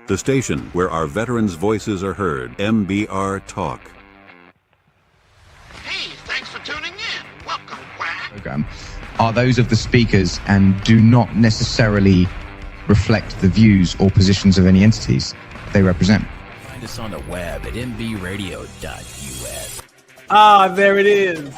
The station where our veterans' voices are heard. MBR Talk. Hey, thanks for tuning in. Welcome, Quack. Program are those of the speakers and do not necessarily reflect the views or positions of any entities they represent. Find us on the web at mbradio.us. Ah, there it is.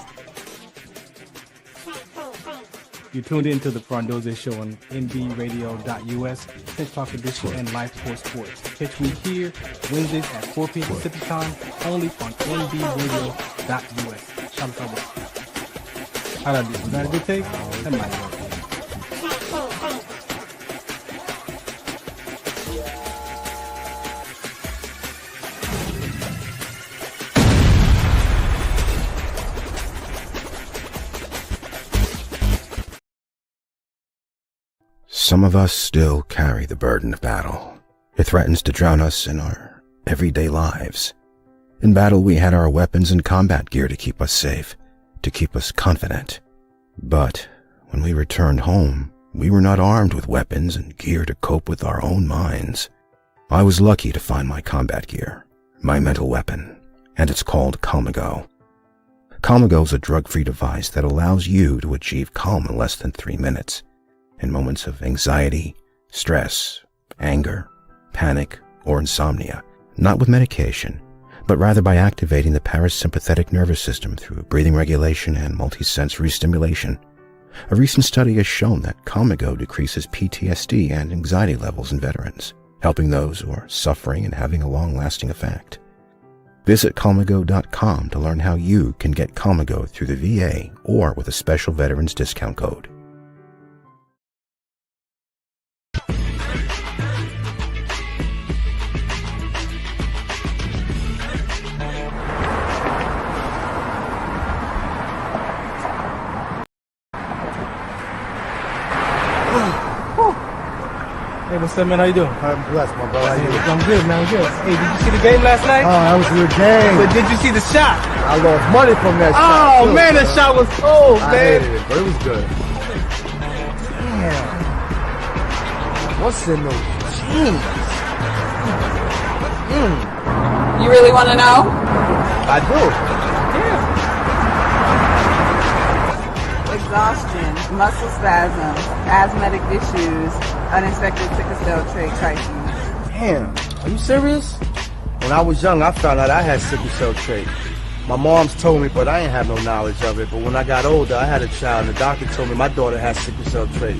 You tuned into the Farron Dozier Show on nbradio.us, Tech Talk Edition, and Live Sports. Catch me here Wednesdays at 4 p.m. Pacific Time, only on nbradio.us. Shout out. How did I do? Was that a good take? That might be okay. Some of us still carry the burden of battle. It threatens to drown us in our everyday lives. In battle, we had our weapons and combat gear to keep us safe, to keep us confident. But when we returned home, we were not armed with weapons and gear to cope with our own minds. I was lucky to find my combat gear, my mental weapon, and it's called Calmago. Calmago is a drug-free device that allows you to achieve calm in less than 3 minutes. In moments of anxiety, stress, anger, panic, or insomnia, not with medication, but rather by activating the parasympathetic nervous system through breathing regulation and multisensory stimulation. A recent study has shown that Calmago decreases PTSD and anxiety levels in veterans, helping those who are suffering and having a long-lasting effect. Visit Calmago.com to learn how you can get Calmago through the VA or with a special veterans discount code. Hey, what's up, man? How you doing? I'm blessed, my brother. How you doing? I'm good, man. I'm good. Hey, did you see the game last night? Oh, that was a good game. But did you see the shot? I lost money from that shot. Oh, too, man, that shot was cold, I man. hated it, but it was good. Damn. What's in those jeans? You really want to know? I do. Exhaustion, muscle spasms, asthmatic issues, unexpected sickle cell trait crises. Damn. Are you serious? When I was young, I found out I had sickle cell trait. My mom's told me, but I ain't have no knowledge of it. But when I got older, I had a child, and the doctor told me my daughter has sickle cell trait.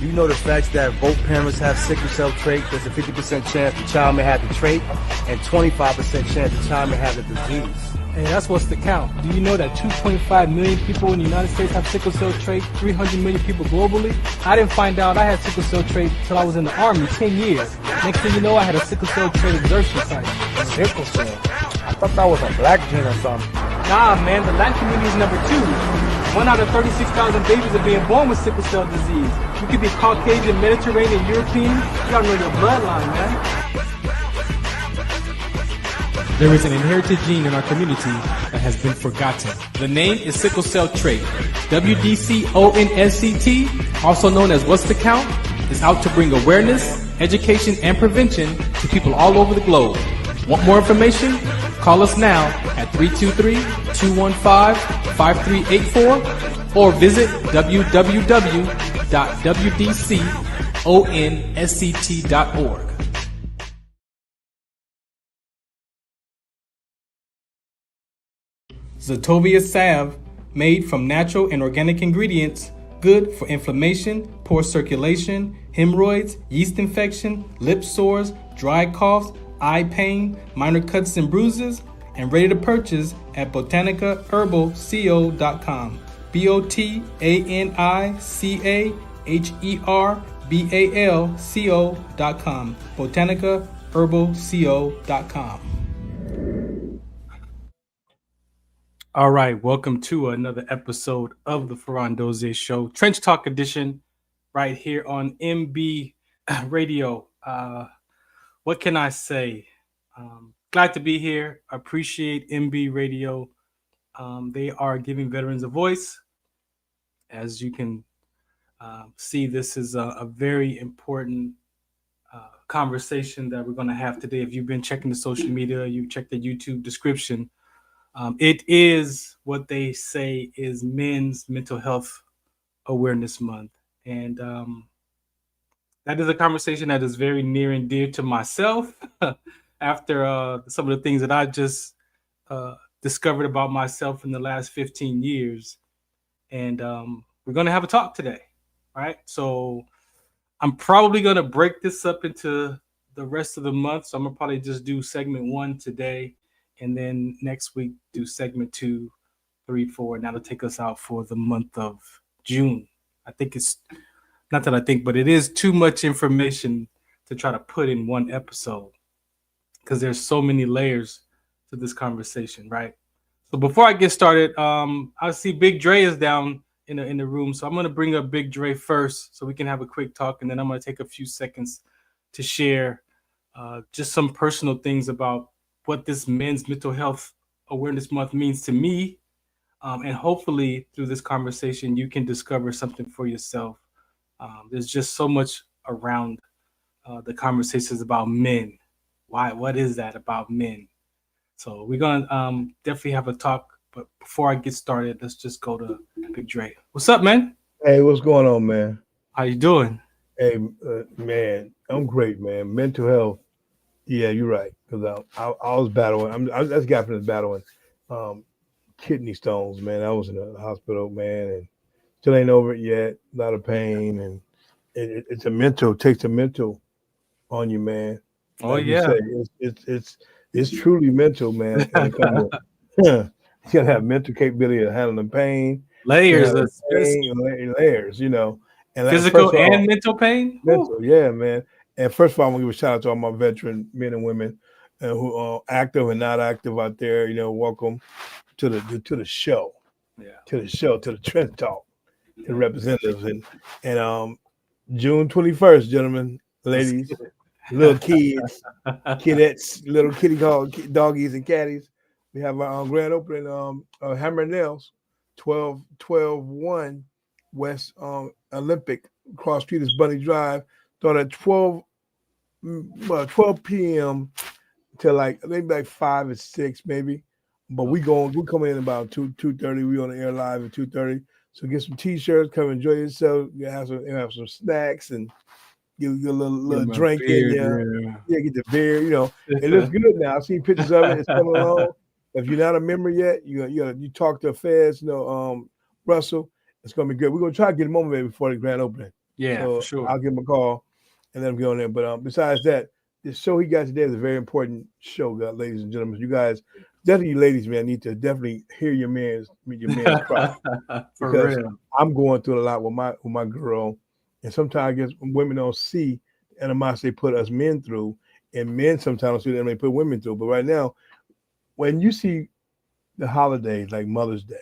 You know the facts that both parents have sickle cell trait? There's a 50% chance the child may have the trait, and 25% chance the child may have the disease. Hey, that's what's the count. Do you know that 2.5 million people in the United States have sickle cell trait, 300 million people globally? I didn't find out I had sickle cell trait until I was in the Army 10 years. Next thing you know, I had a sickle cell trait exertion site. Sickle cell? I thought that was a black gene or something. Nah, man, the Latin community is number 2. 1 out of 36,000 babies are being born with sickle cell disease. You could be Caucasian, Mediterranean, European. You gotta know your bloodline, man. There is an inherited gene in our community that has been forgotten. The name is sickle cell trait. WDCONSCT, also known as What's the Count, is out to bring awareness, education, and prevention to people all over the globe. Want more information? Call us now at 323-215-5384 or visit www.wdconsct.org. Zetovia salve, made from natural and organic ingredients, good for inflammation, poor circulation, hemorrhoids, yeast infection, lip sores, dry coughs, eye pain, minor cuts and bruises, and ready to purchase at botanicaherbalco.com. botanicaherbalco.com. botanicaherbalco.com. All right, welcome to another episode of the Farron Dozier Show, Trench Talk Edition, right here on MB Radio. What can I say? Glad to be here. Appreciate MB Radio. They are giving veterans a voice. As you can see, this is a very important conversation that we're going to have today. If you've been checking the social media, you check the YouTube description. It is what they say is Men's Mental Health Awareness Month. And that is a conversation that is very near and dear to myself after some of the things that I just discovered about myself in the last 15 years. And we're going to have a talk today, right? So I'm probably going to break this up into the rest of the month. So I'm going to probably just do segment 1 today. And then next week, do segment 2, 3, 4. And that'll take us out for the month of June. I think it's not that I think, but it is too much information to try to put in one episode because there's so many layers to this conversation, right? So before I get started, I see Big Dre is down in the room. So I'm going to bring up Big Dre first so we can have a quick talk. And then I'm going to take a few seconds to share just some personal things about what this Men's Mental Health Awareness Month means to me. And hopefully through this conversation, you can discover something for yourself. There's just so much around the conversations about men. Why? What is that about men? So we're going to definitely have a talk. But before I get started, let's just go to Big Dre. What's up, man? Hey, what's going on, man? How you doing? Hey, man, I'm great, man. Mental health. Yeah, you're right. Because I was battling. That's guy from battling kidney stones, man. I was in the hospital, man, and still ain't over it yet. A lot of pain, and it's a mental. Takes a mental on you, man. Oh like yeah, it's truly mental, man. You gotta have mental capability of handling pain. layers You know, of layers, you know. And physical first of all, and mental pain. mental, yeah, man. And first of all, I'm gonna give a shout out to all my veteran men and women who are active and not active out there. You know, welcome to the show, to the Trent Talk, to the representatives, and June 21st, gentlemen, ladies, little kids, kidettes, little kitty doggies and catties. We have our grand opening Hammer and Nails, 12-1 West Olympic, cross street is Bunny Drive. Start at 12 p.m. to maybe 5 or 6 maybe. But we coming in about 2:30. We on the air live at 2:30. So get some t-shirts, come enjoy yourself. You have some snacks and get a little drink in you. Yeah, get the beer. You know, it looks good now. I've seen pictures of it. It's coming along. If you're not a member yet, you talk to Feds, Russell. It's gonna be good. We're gonna try to get him on there before the grand opening. Yeah, so for sure. I'll give him a call and let him go on there. But besides that, the show he got today is a very important show, ladies and gentlemen. You guys, definitely, you ladies, man, need to definitely hear your man's cry. For because real. I'm going through a lot with my girl, and sometimes I guess women don't see the animosity they put us men through, and men sometimes see them they put women through. But right now, when you see the holidays like Mother's Day,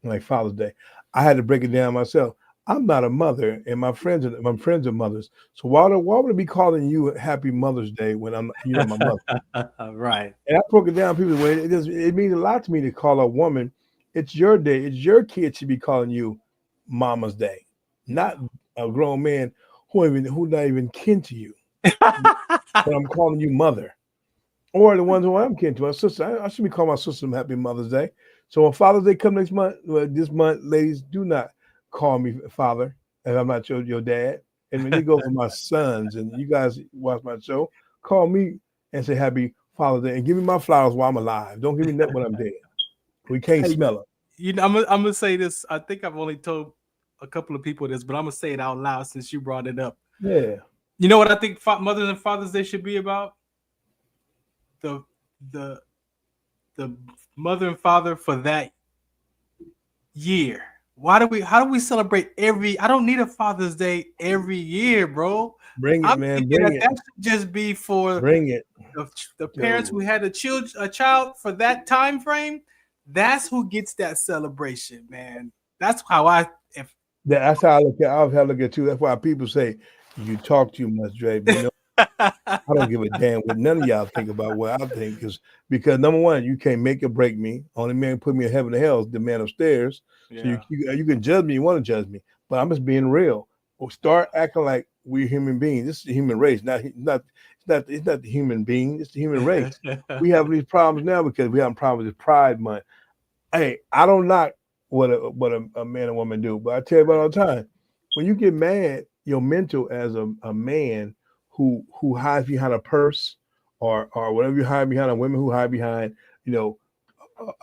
like Father's Day, I had to break it down myself. I'm not a mother, and my friends are mothers. So why would I be calling you Happy Mother's Day when you're not my mother? Right. And I broke it down people's way. It means a lot to me to call a woman. It's your day. It's your kid should be calling you Mama's Day, not a grown man who not even kin to you. But I'm calling you mother. Or the ones who I'm kin to, my sister. I should be calling my sister Happy Mother's Day. So when Father's Day comes next month, this month, ladies, do not call me father if I'm not your dad. And when you go for my sons and you guys watch my show, call me and say Happy Father's Day and give me my flowers while I'm alive. Don't give me nothing when I'm dead. We can't smell them. You know, I'm gonna say this. I think I've only told a couple of people this, but I'm gonna say it out loud since you brought it up. Yeah. You know what I think Mothers and Fathers Day should be about? The mother and father for that year. How do we celebrate I don't need a Father's Day every year, bro. Bring it, man. Bring it. That should just be for the parents who had a child for that time frame. That's who gets that celebration, man. That's how that's how I look at. I'll have to look at you. That's why people say you talk too much, Dre. But you know, I don't give a damn what none of y'all think about what I think, because number one, you can't make or break me. Only man put me in heaven and hell is the man upstairs. Yeah. So you can judge me, you want to judge me, but I'm just being real. start acting like we're human beings. This is the human race, it's not the human being, it's the human race. We have these problems now because we have problems with Pride Month. Hey, I don't knock what a man and woman do, but I tell you about all the time. When you get mad, your mental as a man who hides behind a purse or whatever you hide behind, a women who hide behind,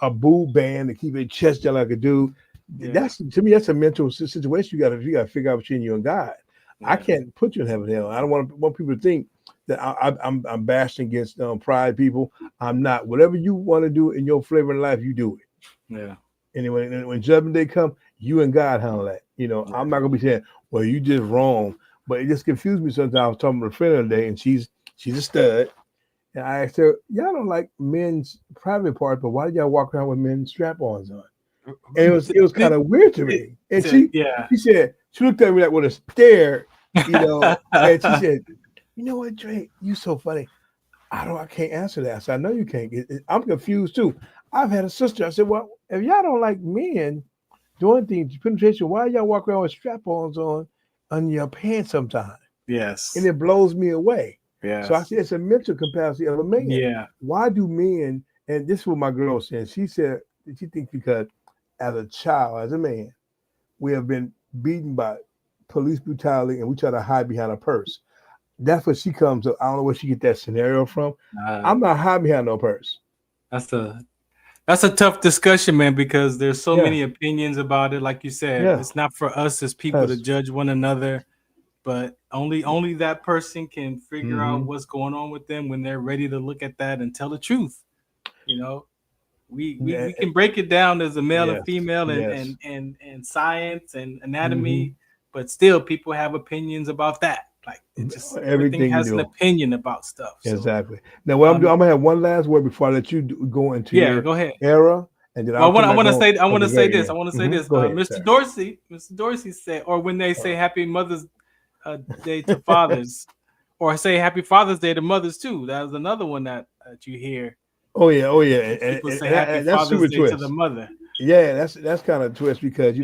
a boob band to keep their chest down like a dude. Yeah. That's, to me, that's a mental situation. You got to figure out between you and God. Yeah. I can't put you in heaven and hell. I don't want people to think that I'm bashing against pride people. I'm not. Whatever you want to do in your flavor of life, you do it. Yeah. Anyway, when judgment day come, you and God handle that. Yeah. I'm not gonna be saying, well, you just wrong. But it just confused me sometimes. I was talking to a friend the other day, and she's a stud. And I asked her, y'all don't like men's private parts, but why do y'all walk around with men's strap-ons on? And it was kind of weird to me. And she said, she looked at me like with a stare, and she said, you know what, Dre, you so funny. I can't answer that. I said, I know you can't. I'm confused too. I've had a sister. I said, well, if y'all don't like men doing things, penetration, why y'all walk around with strap-ons on your pants sometimes? Yes. And it blows me away. Yeah. So I said, it's a mental capacity of a man. Yeah. Why do men, and this is what my girl said, she said, she thinks because as a child, as a man, we have been beaten by police brutality and we try to hide behind a purse. That's what she comes up. I don't know where she get that scenario from. I'm not hiding behind no purse. That's a tough discussion, man, because there's so many opinions about it. Like you said, it's not for us as people to judge one another, but only that person can figure out what's going on with them when they're ready to look at that and tell the truth. We can break it down as a male and female and science and anatomy, but still people have opinions about that. Like it's just everything has an opinion about stuff. So. Exactly. Now, what I'm gonna have one last word before I let you go into your go ahead. era, and then I want to say this. Ahead, Mr. Dorsey said, or when they say Happy Mother's Day to fathers, or say Happy Father's Day to mothers too. That was another one that you hear. Oh yeah. People say Happy Father's Day to the mother. Yeah, that's kind of a twist because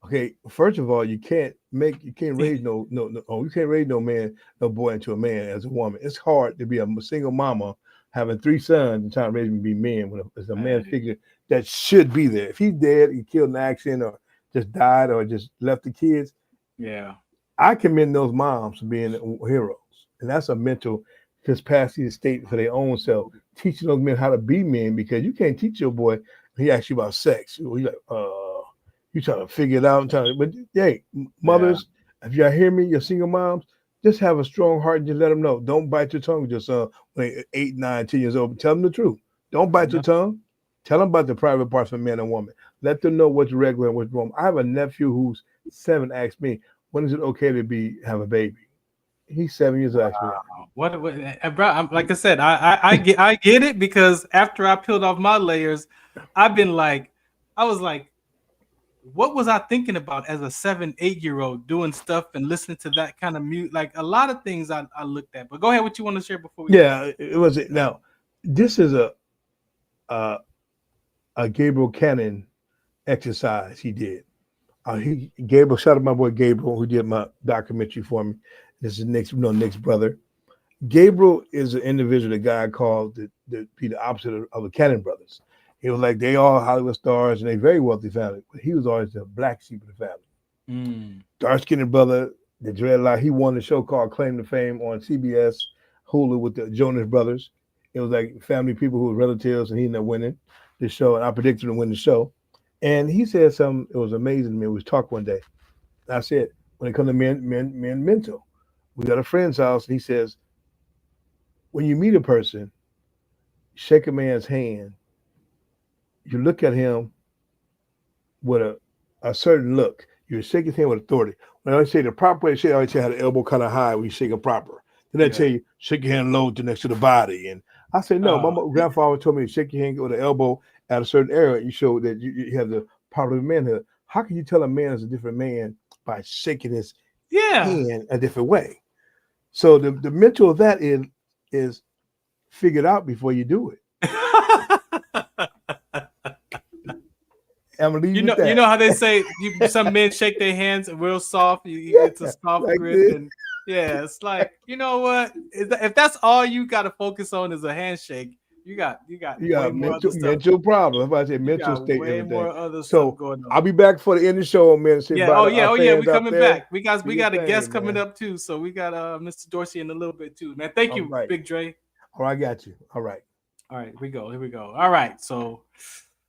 okay, first of all, you can't raise no boy into a man as a woman. It's hard to be a single mama having 3 sons and trying to raise them to be men when it's a man figure that should be there. If he's dead, he killed in an accident or just died or just left the kids. Yeah, I commend those moms for being heroes, and that's a mental capacity to state for their own self, teaching those men how to be men because you can't teach your boy. He asks you about sex. You're like, you trying to figure it out. But hey, mothers, if y'all hear me, your single moms, just have a strong heart and just let them know. Don't bite your tongue with your son when they're 8, 9, 10 years old. Tell them the truth. Don't bite your tongue. Tell them about the private parts of man and woman. Let them know what's regular and what's wrong. I have a nephew who's 7 asked me, when is it okay to have a baby? He's 7 years old. What, bro? Like I said, I get it because after I peeled off my layers, I was like, what was I thinking about as a 7, 8-year-old doing stuff and listening to that kind of music? Like a lot of things I looked at. But go ahead, what you want to share before we? Yeah, it was. Now, this is a Gabriel Cannon exercise he did. Gabriel, shout out my boy Gabriel who did my documentary for me. This is Nick's brother. Gabriel is an individual, the guy called the opposite of the Cannon brothers. It was like they all Hollywood stars and they very wealthy family, but he was always the black sheep of the family. Dark-skinned brother, the dreadlock. He won the show called Claim to Fame on CBS, Hulu with the Jonas Brothers. It was like family people who were relatives, and he ended up winning the show. And I predicted him to win the show. And he said something. It was amazing to me. We was talking one day. I said, when it comes to men mental, we got a friend's house, and he says, when you meet a person, shake a man's hand. You look at him with a certain look. You shake his hand with authority. When I say the proper way to shake, I always say have the elbow kind of high when you shake it proper. Then I tell you, shake your hand low to next to the body. And I say, no, my grandfather told me to shake your hand with the elbow at a certain area. You show that you have the power of manhood. How can you tell a man is a different man by shaking his hand a different way? So the mental of that is figured out before you do it. I'm gonna leave You know, with that. you know how they say some men shake their hands real soft. It's a soft like grip, this. and yeah, it's like, you know what? If that's all you got to focus on is a handshake, you got You way got more other stuff. mental problems. That's why I say You mental got state, way everything. more other So stuff going on. I'll be back for the end of the show, man. Say Yeah. bye Oh to yeah. our Oh yeah. fans We out coming there. back. We got Do your a guest thing, coming man. up too. So we got Mr. Dorsey in a little bit too, man. Thank you, All right. Big Dre. All right, I got you. All right. All right, here we go. All right, so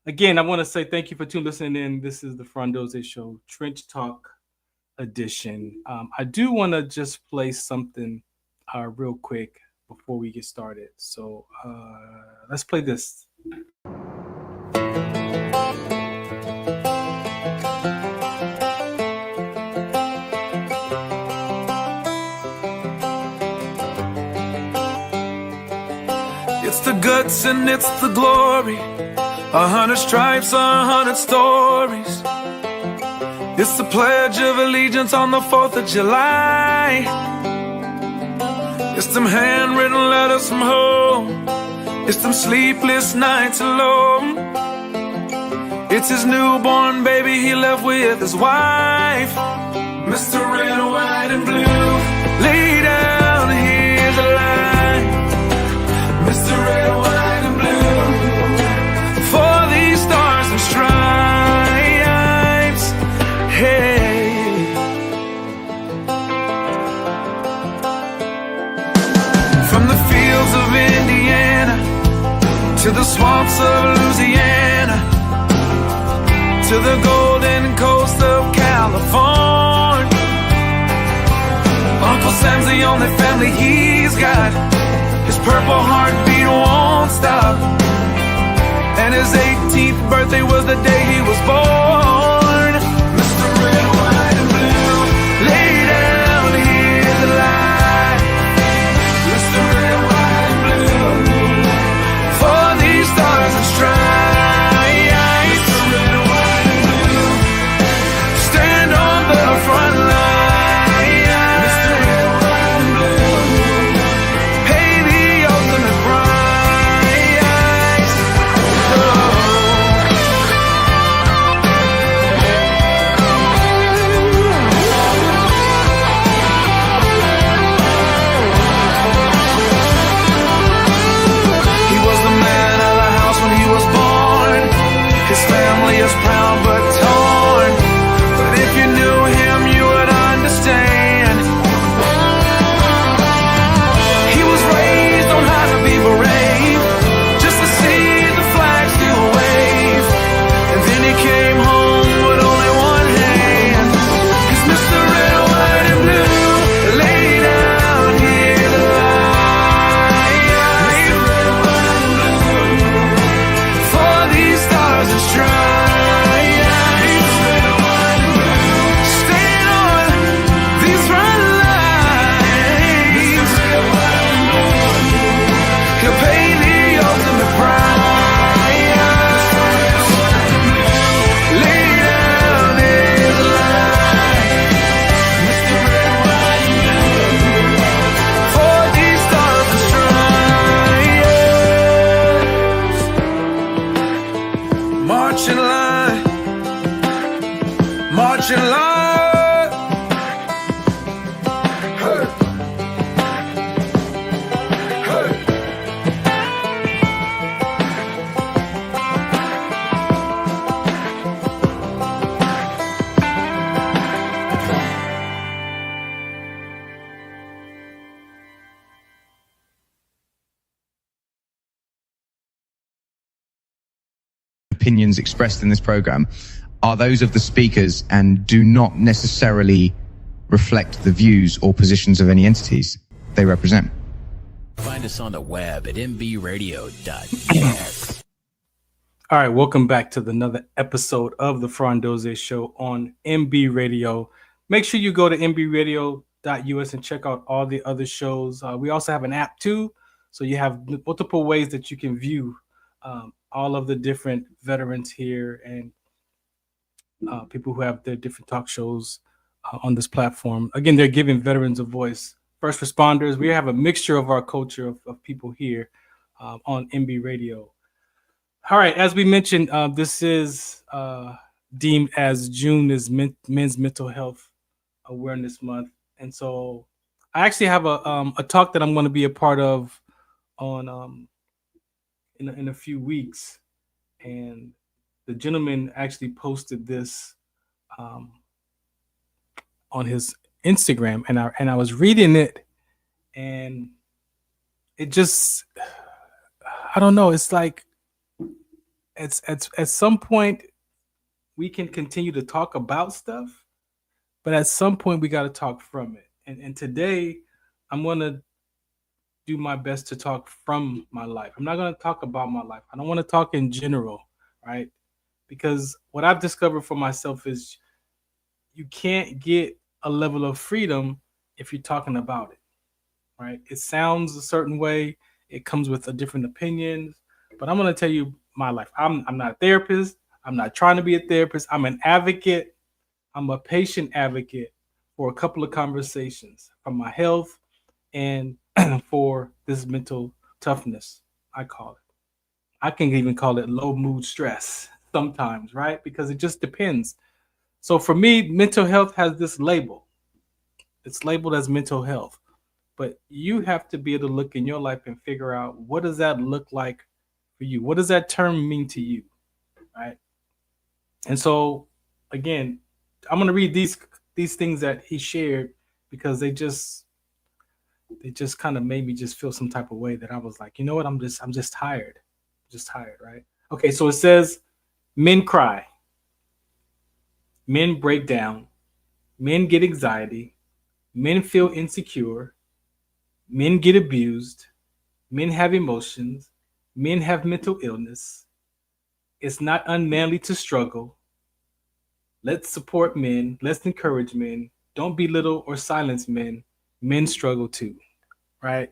again, I want to say thank you for listening in. This is the Farron Dozier Show, Trench Talk edition. I do want to just play something real quick before we get started. So let's play this. It's the guts and it's the glory. 100 stripes, 100 stories. It's the Pledge of Allegiance on the 4th of July. It's them handwritten letters from home. It's them sleepless nights alone. It's his newborn baby he left with his wife. Mr. Red, White, and Blue, lay down, here's a line. Mr. Red, White, and Blue, for these stars and stripes. Hey. From the fields of Indiana to the swamps of Louisiana to the golden coast of California, Uncle Sam's the only family he's got. His purple heartbeat won't stop. And his 18th birthday was the day he was born. Mr. Red, White, and Blue, lay down, here's the light. Mr. Red, White, and Blue, for these stars and stripes. Mr. Red, White, and Blue, stand on the front line. Mr. Red, White, and Blue, pay the ultimate price. Oh. He was the man of the house when he was born. His family is proud but torn. But if you knew him, you would understand. He was raised on how to be brave, just to see the flag still wave. And then he came home with only one hand. 'Cause Mr. Red, White, and Blue, lay down here to lie. Mr. Red, White, and Blue, for these stars and stripes. Red, White, and Blue, stand on these front lines. Red, White, and Blue, he'll pay the ultimate price. Red, White, and Blue, lay down his life. Mr. Red, White, and Blue, for these stars and stripes. March in line, march in line. Hey. Hey. Opinions expressed in this program are those of the speakers and do not necessarily reflect the views or positions of any entities they represent. Find us on the web at mbradio.net. All right, welcome back to another episode of the Farron Dozier Show on MB Radio. Make sure you go to mbradio.us and check out all the other shows. We also have an app too, so you have multiple ways that you can view all of the different veterans here and people who have their different talk shows on this platform. Again, they're giving veterans a voice. First responders, we have a mixture of our culture of people here on MB Radio. All right, as we mentioned, this is deemed as June is Men's Mental Health Awareness Month, and so I actually have a talk that I'm going to be a part of on in a few weeks, and the gentleman actually posted this um, on his Instagram, and I was reading it, and it just I don't know. It's like at some point we can continue to talk about stuff, but at some point we got to talk from it. And today I'm going to do my best to talk from my life. I'm not going to talk about my life. I don't want to talk in general, right? Because what I've discovered for myself is you can't get a level of freedom if you're talking about it, right? It sounds a certain way, it comes with a different opinions, but I'm going to tell you my life. I'm not a therapist. I'm not trying to be a therapist. I'm an advocate. I'm a patient advocate for a couple of conversations for my health and for this mental toughness, I call it. I can even call it low mood stress sometimes, right? Because it just depends. So for me, mental health has this label. It's labeled as mental health. But you have to be able to look in your life and figure out, what does that look like for you? What does that term mean to you? Right? And so again, I'm going to read these things that he shared because they just kind of made me just feel some type of way that I was like, you know what? I'm just tired. Just tired, right? Okay, so it says men cry, men break down, men get anxiety, men feel insecure, men get abused, men have emotions, men have mental illness. It's not unmanly to struggle. Let's support men. Let's encourage men. Don't belittle or silence men. Men struggle too, right?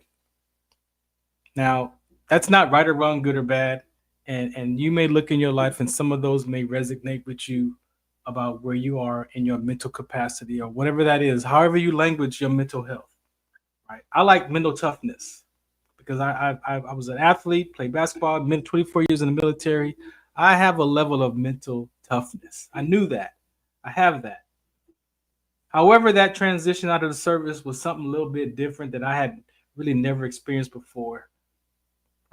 Now, that's not right or wrong, good or bad. And you may look in your life and some of those may resonate with you about where you are in your mental capacity or whatever that is, however you language your mental health, right? I like mental toughness because I was an athlete, played basketball, been 24 years in the military. I have a level of mental toughness. I knew that. I have that. However, that transition out of the service was something a little bit different that I had really never experienced before.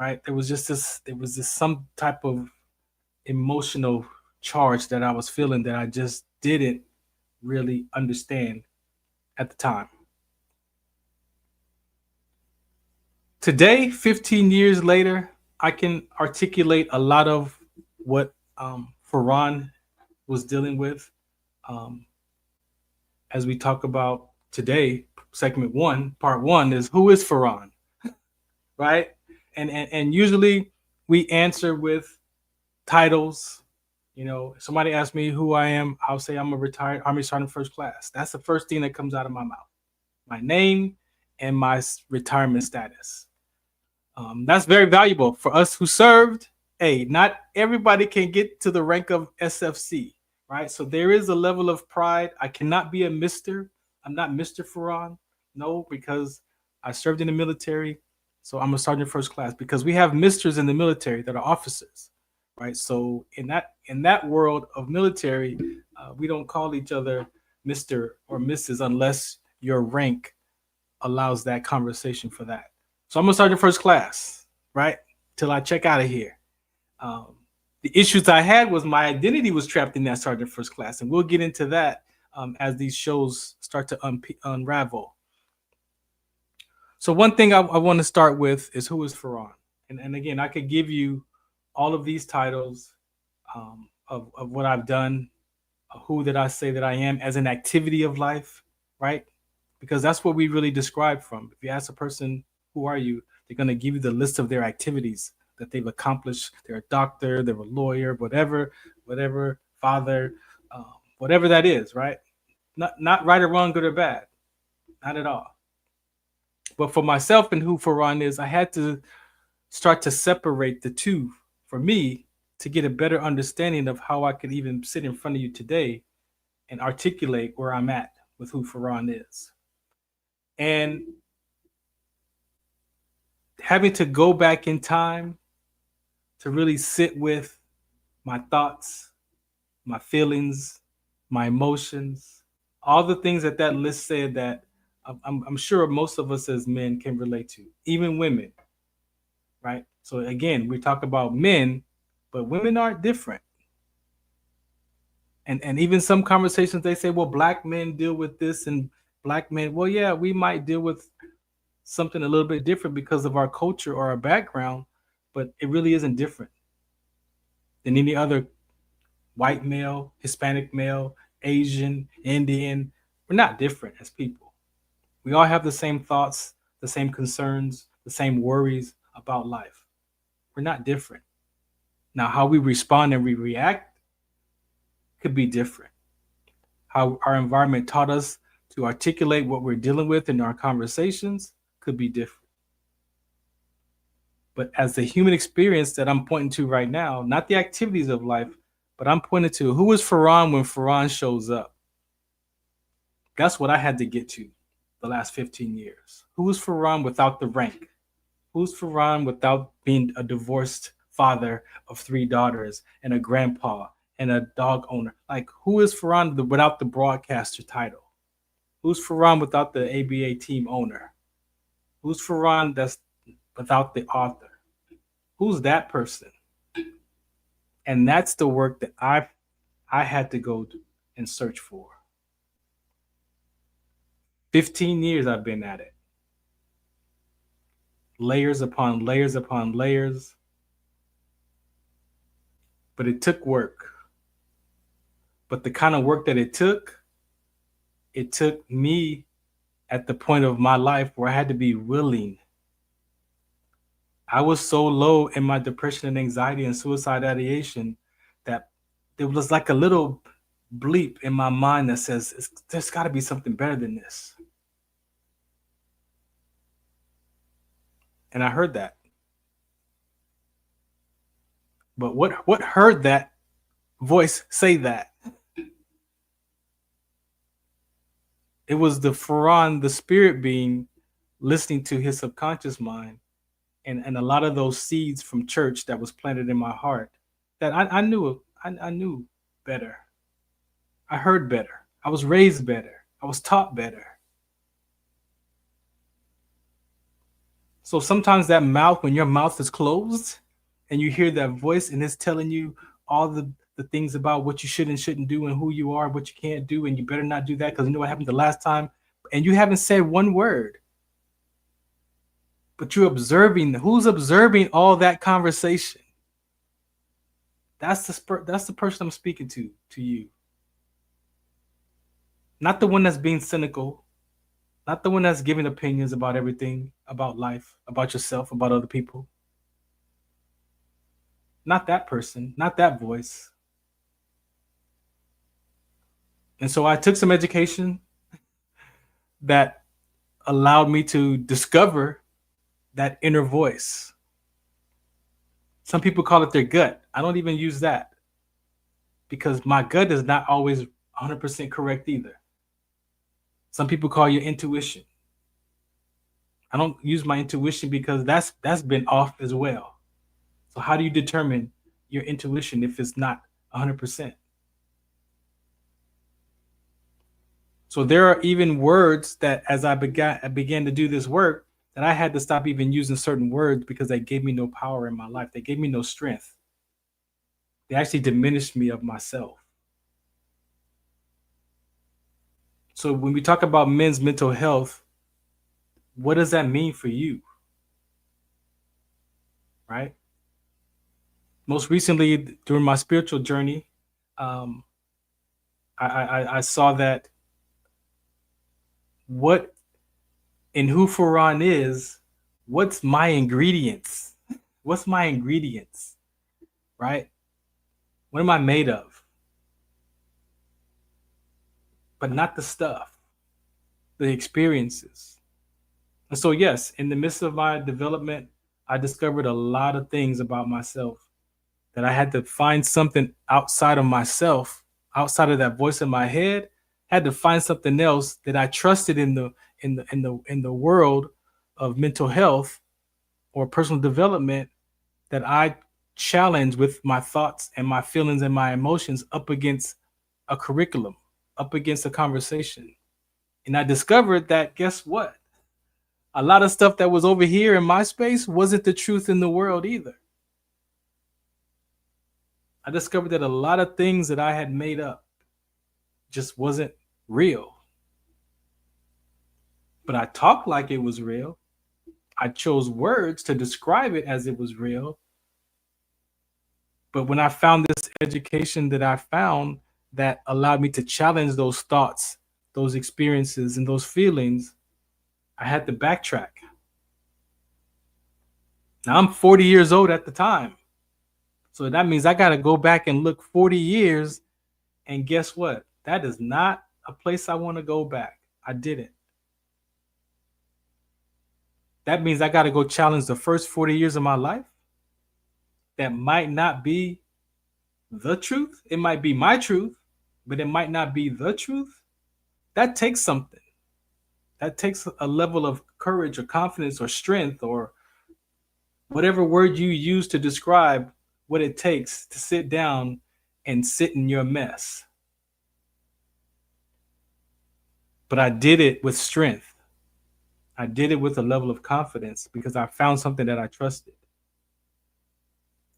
Right? There was this some type of emotional charge that I was feeling that I just didn't really understand at the time. Today, 15 years later, I can articulate a lot of what Farron was dealing with. As we talk about today, segment one, part one is, who is Farron, right? And usually we answer with titles. You know, if somebody asks me who I am, I'll say I'm a retired Army Sergeant First Class. That's the first thing that comes out of my mouth. My name and my retirement status. That's very valuable for us who served. Hey, not everybody can get to the rank of SFC, right? So there is a level of pride. I cannot be a Mr. I'm not Mr. Farron. No, because I served in the military. So I'm a Sergeant First Class because we have Misters in the military that are officers, right? So in that world of military, we don't call each other Mr. or Mrs. unless your rank allows that conversation for that. So I'm a Sergeant First Class, right? Till I check out of here. The issues I had was my identity was trapped in that Sergeant First Class, and we'll get into that as these shows start to unravel. So one thing I want to start with is, who is Farron? And again, I could give you all of these titles of what I've done, who that I say that I am as an activity of life, right? Because that's what we really describe from. If you ask a person, who are you? They're going to give you the list of their activities that they've accomplished. They're a doctor, they're a lawyer, whatever, father, whatever that is, right? Not right or wrong, good or bad, not at all. But for myself and who Farron is, I had to start to separate the two for me to get a better understanding of how I could even sit in front of you today and articulate where I'm at with who Farron is. And having to go back in time to really sit with my thoughts, my feelings, my emotions, all the things that list said that I'm sure most of us as men can relate to, even women, right? So again, we talk about men, but women aren't different. And even some conversations they say, well, black men deal with this and black men, well, yeah, we might deal with something a little bit different because of our culture or our background, but it really isn't different than any other white male, Hispanic male, Asian, Indian. We're not different as people. We all have the same thoughts, the same concerns, the same worries about life. We're not different. Now, how we respond and we react could be different. How our environment taught us to articulate what we're dealing with in our conversations could be different. But as the human experience that I'm pointing to right now, not the activities of life, but I'm pointing to who is Farron when Farron shows up. That's what I had to get to the last 15 years. Who is Farron without the rank? Who's Farron without being a divorced father of 3 daughters and a grandpa and a dog owner? Like, who is Farron without the broadcaster title? Who's Farron without the ABA team owner? Who's Farron that's without the author? Who's that person? And that's the work that I had to go and search for. 15 years I've been at it. Layers upon layers upon layers. But it took work. But the kind of work that it took me at the point of my life where I had to be willing. I was so low in my depression and anxiety and suicide ideation that there was like a little bleep in my mind that says, there's got to be something better than this. And I heard that. But what heard that voice say that? It was the Farron, the spirit being, listening to his subconscious mind. And a lot of those seeds from church that was planted in my heart that I knew better. I heard better. I was raised better. I was taught better. So sometimes that mouth, when your mouth is closed and you hear that voice and it's telling you all the things about what you should and shouldn't do and who you are, what you can't do, and you better not do that because you know what happened the last time, and you haven't said one word. But you're observing. Who's observing all that conversation? That's the person I'm speaking to you. Not the one that's being cynical. Not the one that's giving opinions about everything, about life, about yourself, about other people. Not that person, not that voice. And so I took some education that allowed me to discover that inner voice. Some people call it their gut. I don't even use that because my gut is not always 100% correct either. Some people call your intuition. I don't use my intuition because that's been off as well. So how do you determine your intuition if it's not 100%? So there are even words that as I began to do this work, that I had to stop even using certain words because they gave me no power in my life. They gave me no strength. They actually diminished me of myself. So when we talk about men's mental health, what does that mean for you? Right? Most recently, during my spiritual journey, I saw that what in who Farron is, what's my ingredients? What's my ingredients? Right? What am I made of? But not the stuff, the experiences. And so, yes, in the midst of my development, I discovered a lot of things about myself that I had to find something outside of myself, outside of that voice in my head, had to find something else that I trusted in the world of mental health or personal development that I challenge with my thoughts and my feelings and my emotions up against a curriculum, up against a conversation. And I discovered that, guess what? A lot of stuff that was over here in my space wasn't the truth in the world either. I discovered that a lot of things that I had made up just wasn't real. But I talked like it was real. I chose words to describe it as it was real. But when I found this education that I found that allowed me to challenge those thoughts, those experiences, and those feelings, I had to backtrack. Now I'm 40 years old at the time. So that means I got to go back and look 40 years. And guess what? That is not a place I want to go back. I didn't. That means I got to go challenge the first 40 years of my life. That might not be the truth. It might be my truth, but it might not be the truth. That takes something. That takes a level of courage or confidence or strength or whatever word you use to describe what it takes to sit down and sit in your mess. But I did it with strength. I did it with a level of confidence because I found something that I trusted.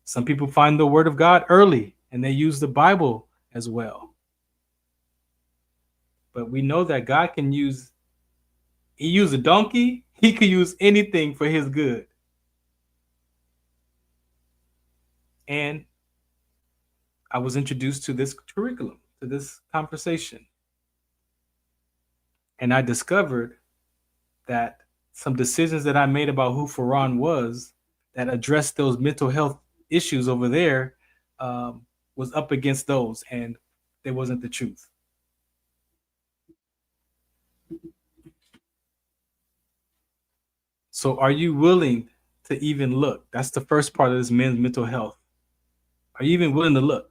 Some people find the word of God early and they use the Bible as well. But we know that God can use, he used a donkey, he could use anything for his good. And I was introduced to this curriculum, to this conversation. And I discovered that some decisions that I made about who Farron was that addressed those mental health issues over there was up against those, and they wasn't the truth. So are you willing to even look? That's the first part of this men's mental health. Are you even willing to look?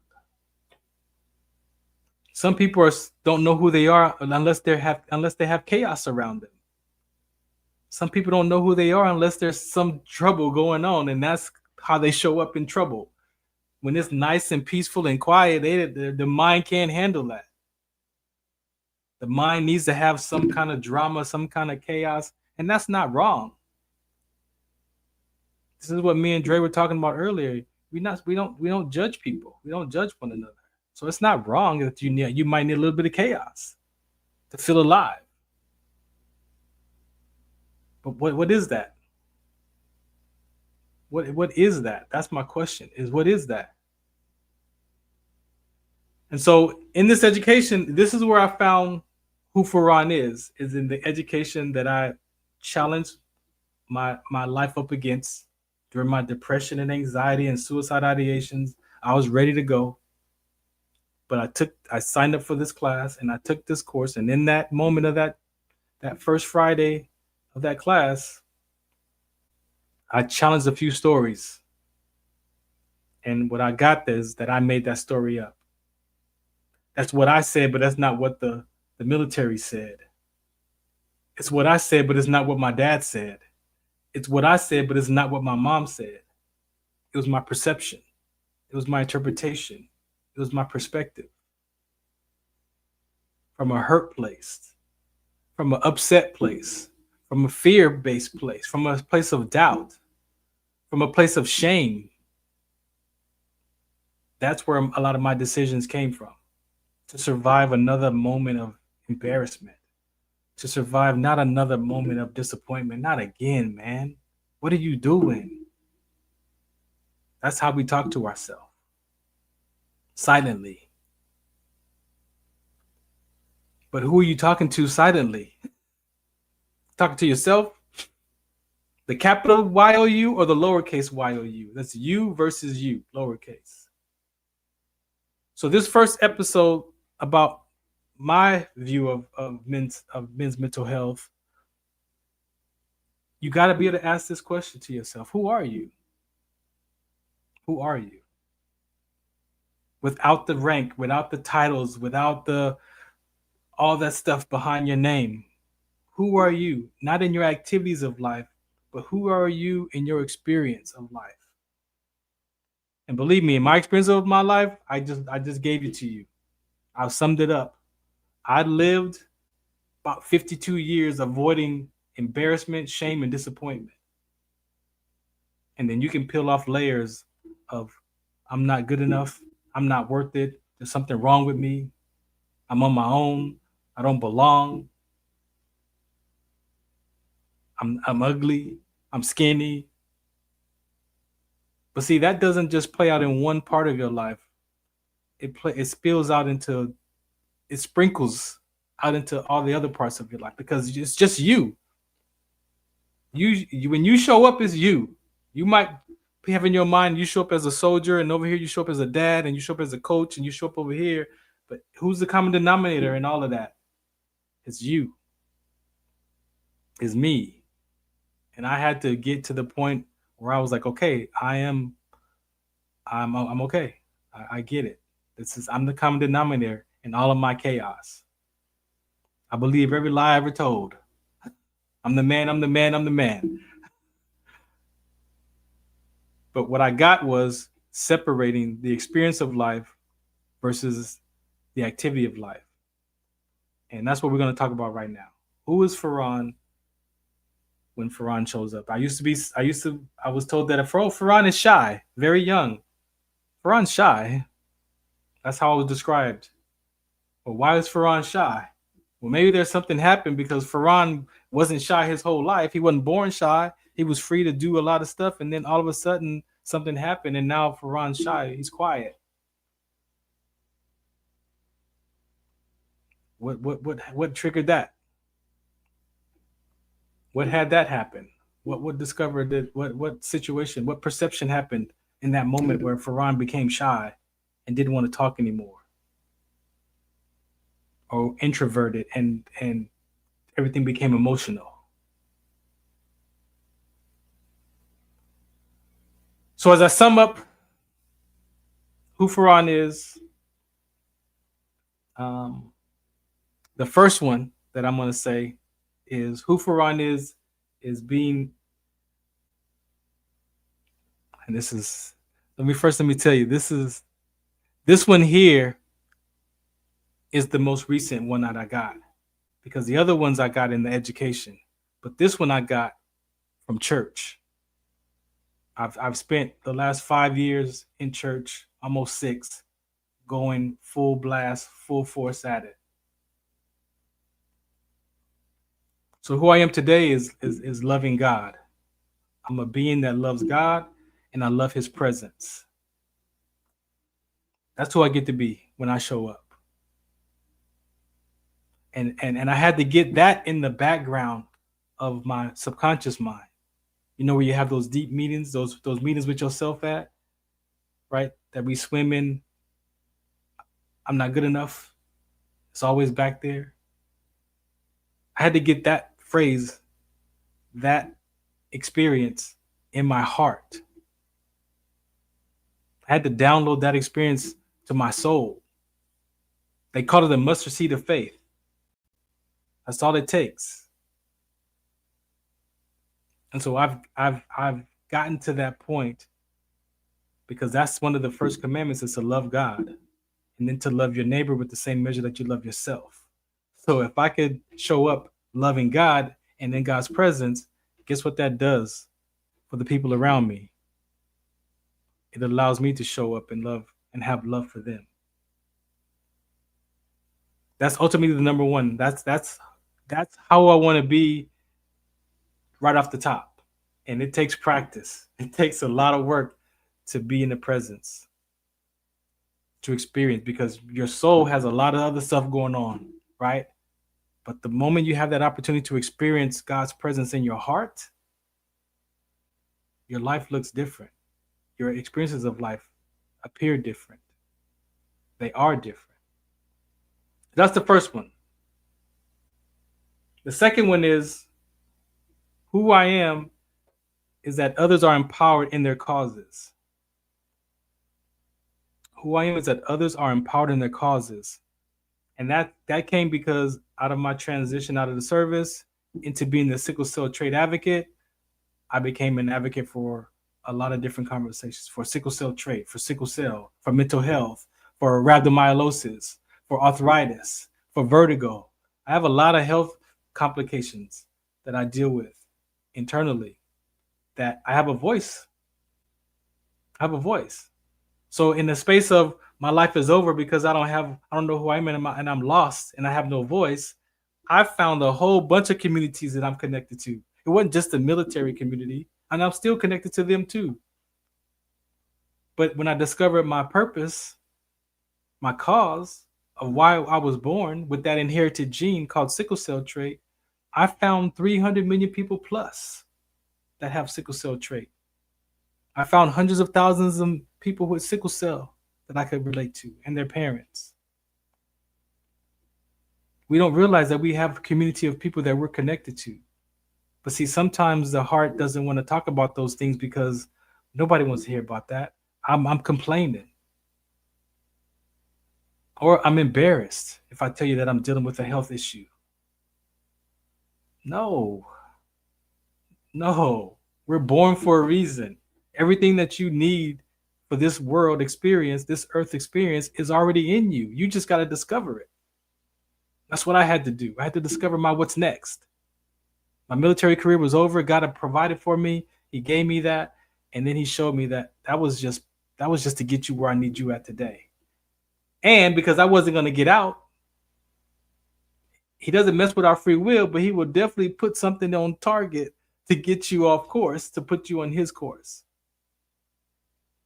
Some people don't know who they are unless they have chaos around them. Some people don't know who they are unless there's some trouble going on, and that's how they show up in trouble. When it's nice and peaceful and quiet, the mind can't handle that. The mind needs to have some kind of drama, some kind of chaos, and that's not wrong. This is what me and Dre were talking about earlier. We don't judge people. We don't judge one another. So it's not wrong that you might need a little bit of chaos to feel alive. But what is that? What is that? That's my question. What is that? And so in this education, this is where I found who Farron is in the education that I challenged my life up against during my depression and anxiety and suicide ideations. I was ready to go. But I signed up for this class and I took this course. And in that moment of that first Friday of that class, I challenged a few stories. And what I got is that I made that story up. That's what I said, but that's not what the military said. It's what I said, but it's not what my dad said. It's what I said, but it's not what my mom said. It was my perception. It was my interpretation. It was my perspective. From a hurt place, from an upset place, from a fear-based place, from a place of doubt, from a place of shame. That's where a lot of my decisions came from. To survive another moment of embarrassment. To survive not another moment of disappointment. Not again, man. What are you doing? That's how we talk to ourselves. Silently. But who are you talking to silently? Talking to yourself? The capital Y-O-U or the lowercase y-O-U? That's you versus you, lowercase. So this first episode about my view of men's mental health, you got to be able to ask this question to yourself. Who are you? Who are you? Without the rank, without the titles, without all that stuff behind your name. Who are you? Not in your activities of life, but who are you in your experience of life? And believe me, in my experience of my life, I just gave it to you. I summed it up. I lived about 52 years avoiding embarrassment, shame, and disappointment. And then you can peel off layers of I'm not good enough, I'm not worth it, there's something wrong with me, I'm on my own, I don't belong, I'm ugly, I'm skinny. But see, that doesn't just play out in one part of your life. It spills out into, it sprinkles out into all the other parts of your life because it's just you. You when you show up as you. You might have in your mind you show up as a soldier, and over here you show up as a dad, and you show up as a coach, and you show up over here. But who's the common denominator in all of that? It's you. It's me. And I had to get to the point where I was like, okay, I'm okay. I get it. I'm the common denominator in all of my chaos. I believe every lie I ever told. I'm the man, I'm the man, I'm the man. But what I got was separating the experience of life versus the activity of life. And that's what we're going to talk about right now. Who is Farron when Farron shows up? I was told that Farron is shy, very young. Farron's shy. That's how I was described. But why is Farron shy? Well, maybe there's something happened because Farron wasn't shy his whole life. He wasn't born shy. He was free to do a lot of stuff. And then all of a sudden something happened and now Farron's shy. He's quiet. What triggered that? What had that happen? What discovered it? What situation, what perception happened in that moment where Farron became shy and didn't want to talk anymore? Or introverted and everything became emotional. So as I sum up who Farron is, the first one that I'm going to say is who Farron is being, and this is, let me tell you, this one here is the most recent one that I got, because the other ones I got in the education, but this one I got from church. I've spent the last 5 years in church, almost 6, going full blast, full force at it. So who I am today is loving God. I'm a being that loves God and I love his presence. That's who I get to be when I show up. And I had to get that in the background of my subconscious mind. You know, where you have those deep meetings, those meetings with yourself at, right? That we swim in. I'm not good enough. It's always back there. I had to get that phrase, that experience in my heart. I had to download that experience to my soul. They call it a mustard seed of faith. That's all it takes. And so I've gotten to that point because that's one of the first commandments, is to love God and then to love your neighbor with the same measure that you love yourself. So if I could show up loving God and in God's presence, guess what that does for the people around me? It allows me to show up and love and have love for them. That's ultimately the number one. That's how I want to be right off the top. And it takes practice. It takes a lot of work to be in the presence, to experience, because your soul has a lot of other stuff going on, right? But the moment you have that opportunity to experience God's presence in your heart, your life looks different. Your experiences of life appear different. They are different. That's the first one. The second one is who I am is that others are empowered in their causes. Who I am is that others are empowered in their causes. And that came because out of my transition out of the service into being the sickle cell trait advocate, I became an advocate for a lot of different conversations for sickle cell trait, for sickle cell, for mental health, for rhabdomyolysis, for arthritis, for vertigo. I have a lot of health complications that I deal with internally, that I have a voice. I have a voice. So in the space of my life is over because I don't know who I am, and I'm lost and I have no voice, I found a whole bunch of communities that I'm connected to. It wasn't just the military community, and I'm still connected to them too. But when I discovered my purpose, my cause of why I was born with that inherited gene called sickle cell trait, I found 300 million people plus that have sickle cell trait. I found hundreds of thousands of people with sickle cell that I could relate to, and their parents. We don't realize that we have a community of people that we're connected to. But see, sometimes the heart doesn't want to talk about those things because nobody wants to hear about that. I'm complaining. Or I'm embarrassed if I tell you that I'm dealing with a health issue. No. We're born for a reason. Everything that you need for this world experience, this earth experience, is already in you. You just got to discover it. That's what I had to do. I had to discover my what's next. My military career was over. God had provided for me. He gave me that. And then he showed me that that was just to get you where I need you at today. And because I wasn't going to get out, he doesn't mess with our free will, but he will definitely put something on target to get you off course, to put you on his course.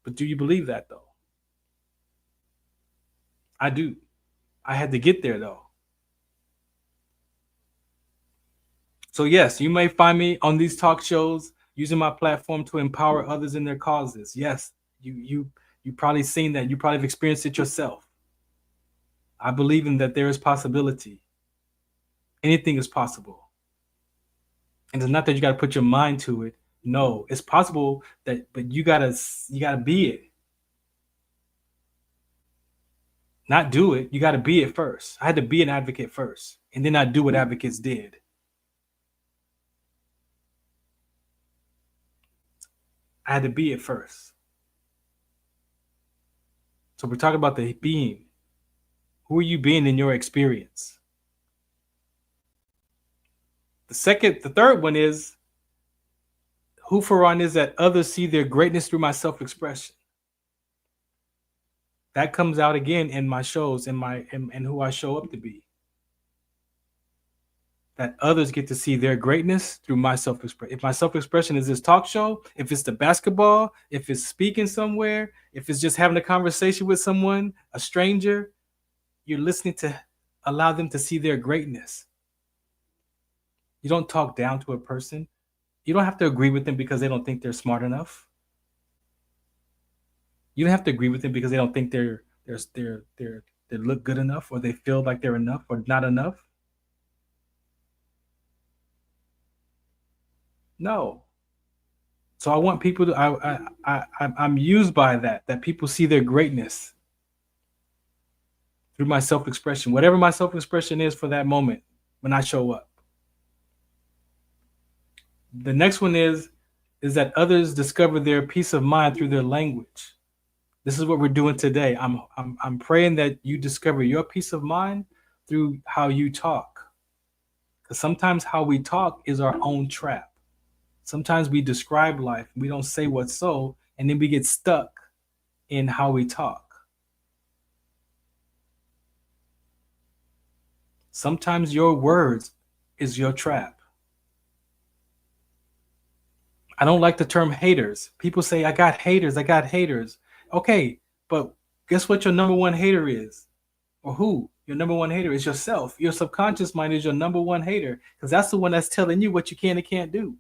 But do you believe that, though? I do. I had to get there, though. So yes, you may find me on these talk shows using my platform to empower others in their causes. Yes, you probably seen that. You probably have experienced it yourself. I believe in that there is possibility. Anything is possible. And it's not that you got to put your mind to it. No, it's possible that, but you gotta be it. Not do it. You gotta be it first. I had to be an advocate first, and then I do what advocates did. I had to be it first. So we're talking about the being. Who are you being in your experience? The third one is, who Farron is that others see their greatness through my self-expression. That comes out again in my shows and who I show up to be. That others get to see their greatness through my self-expression. If my self-expression is this talk show, if it's the basketball, if it's speaking somewhere, if it's just having a conversation with someone, a stranger, you're listening to allow them to see their greatness. You don't talk down to a person. You don't have to agree with them because they don't think they're smart enough. You don't have to agree with them because they don't think they look good enough, or they feel like they're enough or not enough. No. So I want people to. I'm used by that people see their greatness through my self-expression, whatever my self-expression is for that moment when I show up. The next one is that others discover their peace of mind through their language. This is what we're doing today. I'm praying that you discover your peace of mind through how you talk. Because sometimes how we talk is our own trap. Sometimes we describe life, we don't say what's so, and then we get stuck in how we talk. Sometimes your words is your trap. I don't like the term haters. People say, I got haters. Okay, but guess what your number one hater is? Or who? Your number one hater is yourself. Your subconscious mind is your number one hater, because that's the one that's telling you what you can and can't do.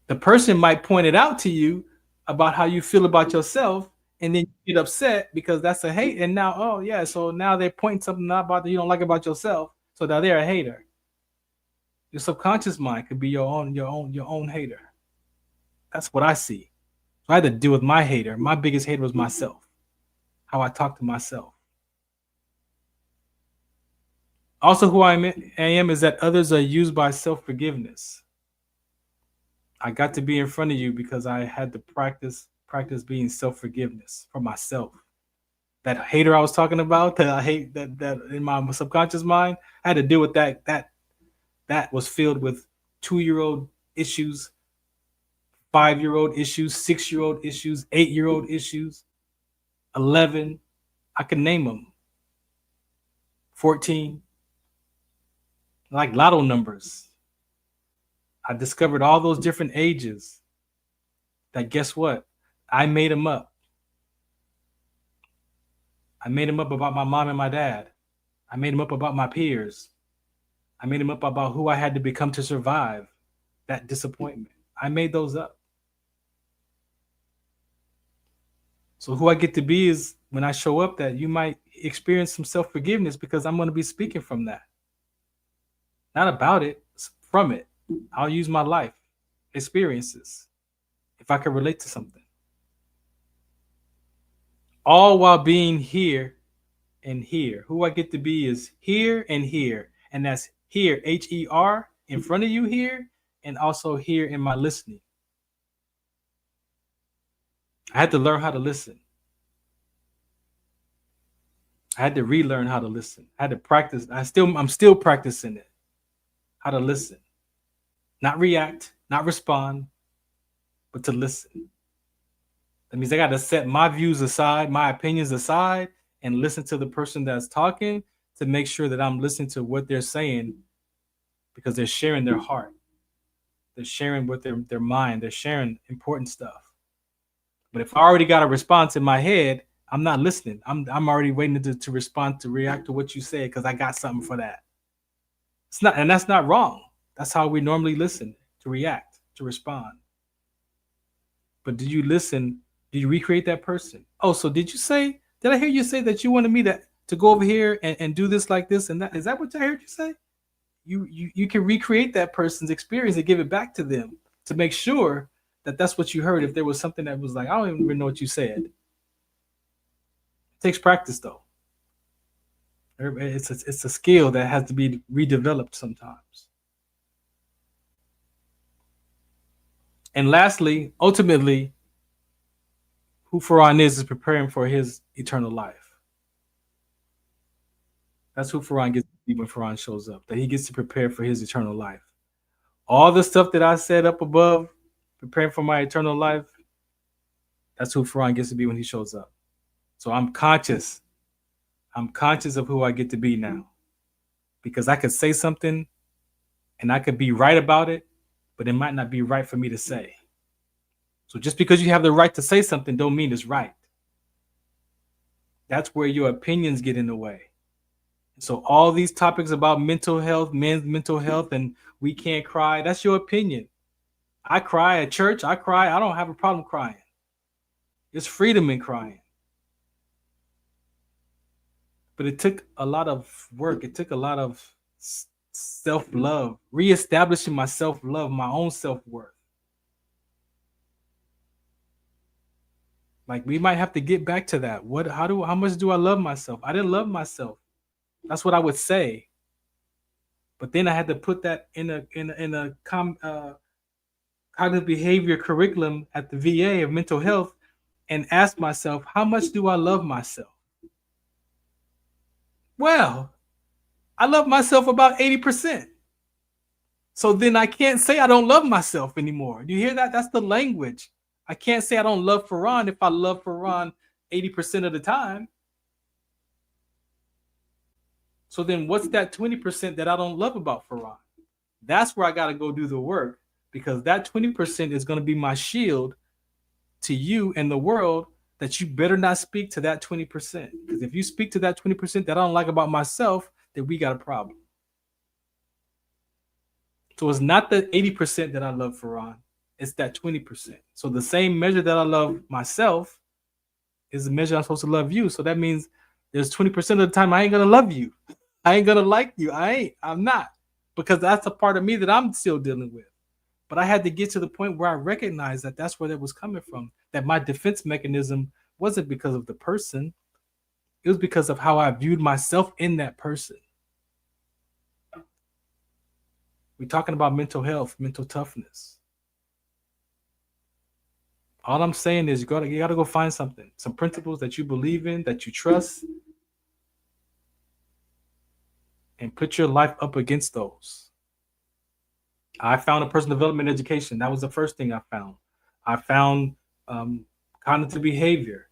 The person might point it out to you about how you feel about yourself, and then you get upset because that's a hate. And now, oh yeah, so now they're pointing something out about that you don't like about yourself. So now they're a hater. Your subconscious mind could be your own hater. That's what I see. So I had to deal with my hater. My biggest hater was myself. How I talk to myself. Also, who I am is that others are used by self-forgiveness. I got to be in front of you because I had to practice being self-forgiveness for myself. That hater I was talking about, that I hate, that in my subconscious mind, I had to deal with that was filled with 2-year-old issues, 5-year-old issues, 6-year-old issues, 8-year-old issues, 11. I can name them. 14. Like lotto numbers. I discovered all those different ages that, guess what? I made them up. I made them up about my mom and my dad. I made them up about my peers. I made them up about who I had to become to survive that disappointment. I made those up. So who I get to be is, when I show up, that you might experience some self-forgiveness, because I'm going to be speaking from that. Not about it, from it. I'll use my life experiences if I can relate to something. All while being here and here. Who I get to be is here and here. And that's here, H-E-R, in front of you here, and also here in my listening. I had to learn how to listen. I had to relearn how to listen. I had to practice. I'm still practicing it. How to listen. Not react, not respond, but to listen. That means I got to set my views aside, my opinions aside, and listen to the person that's talking, to make sure that I'm listening to what they're saying, because they're sharing their heart. They're sharing with their mind. They're sharing important stuff. But if I already got a response in my head, I'm not listening. I'm already waiting to respond, to react to what you say, because I got something for that. It's not, and that's not wrong. That's how we normally listen, to react, to respond. But did you listen? Did you recreate that person? Oh, so did I hear you say that you wanted me to go over here and do this like this and that? Is that what I heard you say? You can recreate that person's experience and give it back to them, to make sure that that's what you heard. If there was something that was like, I don't even know what you said. It takes practice, though. It's a skill that has to be redeveloped sometimes. And lastly, ultimately, who Farron is preparing for his eternal life. That's who Farron gets to be when Farron shows up, that he gets to prepare for his eternal life. All the stuff that I said up above, preparing for my eternal life, that's who Farron gets to be when he shows up. So I'm conscious. I'm conscious of who I get to be now, because I could say something and I could be right about it, but it might not be right for me to say. So just because you have the right to say something don't mean it's right. That's where your opinions get in the way. So all these topics about mental health, men's mental health, and we can't cry, that's your opinion. I cry at church. I cry. I don't have a problem crying. There's freedom in crying. But it took a lot of work. It took a lot of self-love, reestablishing my self-love, my own self-worth. Like, we might have to get back to that. How much do I love myself? I didn't love myself. That's what I would say. But then I had to put that in a cognitive behavior curriculum at the VA of mental health, and ask myself, how much do I love myself? Well, I love myself about 80%. So then I can't say I don't love myself anymore. Do you hear that? That's the language. I can't say I don't love Farron if I love Farron 80% of the time. So then what's that 20% that I don't love about Farron? That's where I got to go do the work, because that 20% is going to be my shield to you and the world, that you better not speak to that 20%. Because if you speak to that 20% that I don't like about myself, then we got a problem. So it's not the 80% that I love Farron. It's that 20%. So the same measure that I love myself is the measure I'm supposed to love you. So that means there's 20% of the time I ain't going to love you. I ain't going to like you. I'm not. Because that's a part of me that I'm still dealing with. But I had to get to the point where I recognized that that's where that was coming from. That my defense mechanism wasn't because of the person. It was because of how I viewed myself in that person. We're talking about mental health, mental toughness. All I'm saying is you gotta go find something, some principles that you believe in, that you trust, and put your life up against those. I found a personal development education. That was the first thing I found. I found cognitive behavior.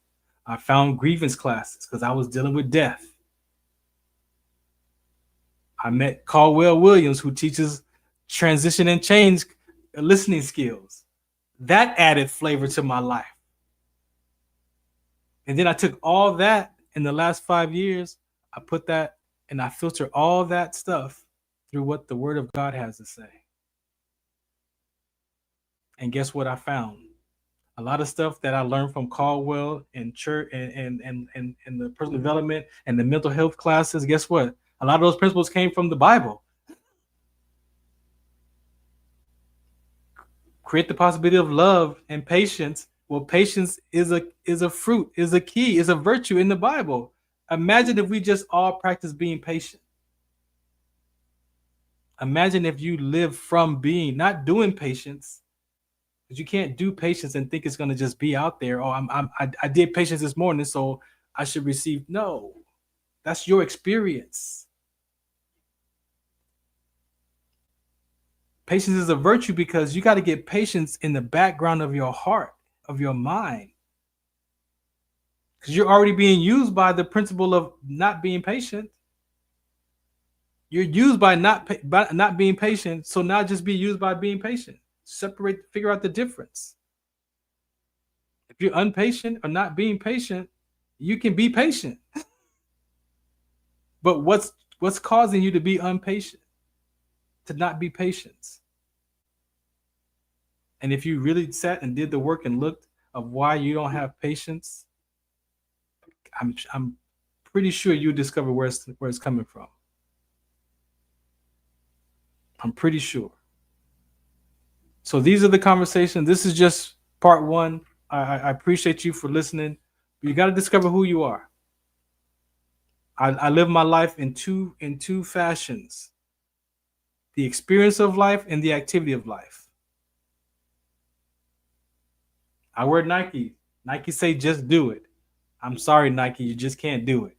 I found grievance classes because I was dealing with death. I met Caldwell Williams, who teaches transition and change listening skills. That added flavor to my life. And then I took all that in the last 5 years, I put that and I filter all that stuff through what the Word of God has to say. And guess what I found? A lot of stuff that I learned from Caldwell and church and the personal development and the mental health classes, guess what? A lot of those principles came from the Bible. Create the possibility of love and patience. Well, patience is a fruit, is a key, is a virtue in the Bible. Imagine if we just all practice being patient. Imagine if you live from being, not doing patience, because you can't do patience and think it's going to just be out there. Oh, I did patience this morning, so I should receive. No, that's your experience. Patience is a virtue because you got to get patience in the background of your heart, of your mind. Because you're already being used by the principle of not being patient. You're used by not being patient. So now just be used by being patient. Separate, figure out the difference. If you're impatient or not being patient, you can be patient. But what's causing you to be impatient? To not be patient. And if you really sat and did the work and looked of why you don't have patience, I'm pretty sure you discover where it's coming from. I'm pretty sure. So these are the conversations. This is just part one. I appreciate you for listening. You got to discover who you are. I live my life in two fashions: the experience of life and the activity of life. I wear Nike. Nike say just do it. I'm sorry, Nike, you just can't do it.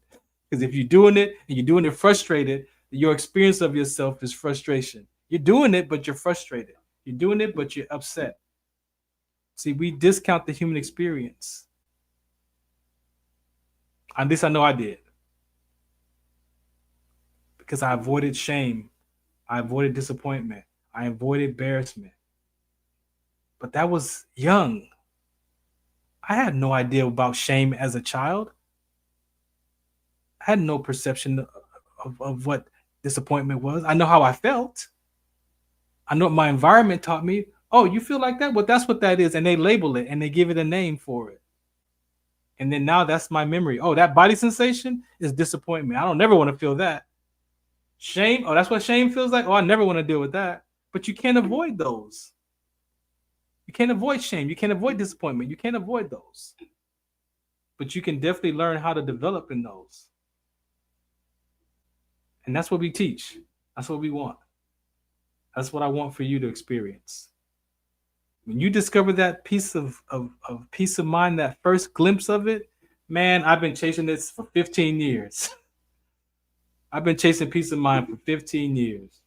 Because if you're doing it and you're doing it frustrated, your experience of yourself is frustration. You're doing it, but you're frustrated. You're doing it, but you're upset. See, we discount the human experience. At least I know I did. Because I avoided shame. I avoided disappointment. I avoided embarrassment. But that was young. I had no idea about shame as a child. I had no perception of what disappointment was. I know how I felt. I know what my environment taught me. Oh, you feel like that? Well, that's what that is. And they label it and they give it a name for it. And then now that's my memory. Oh, that body sensation is disappointment. I don't never want to feel that. Shame. Oh, that's what shame feels like. Oh, I never want to deal with that. But you can't avoid those. You can't avoid shame. You can't avoid disappointment. You can't avoid those. But you can definitely learn how to develop in those. And that's what we teach. That's what we want. That's what I want for you to experience. When you discover that piece of peace of mind, that first glimpse of it, man, I've been chasing this for 15 years. I've been chasing peace of mind for 15 years.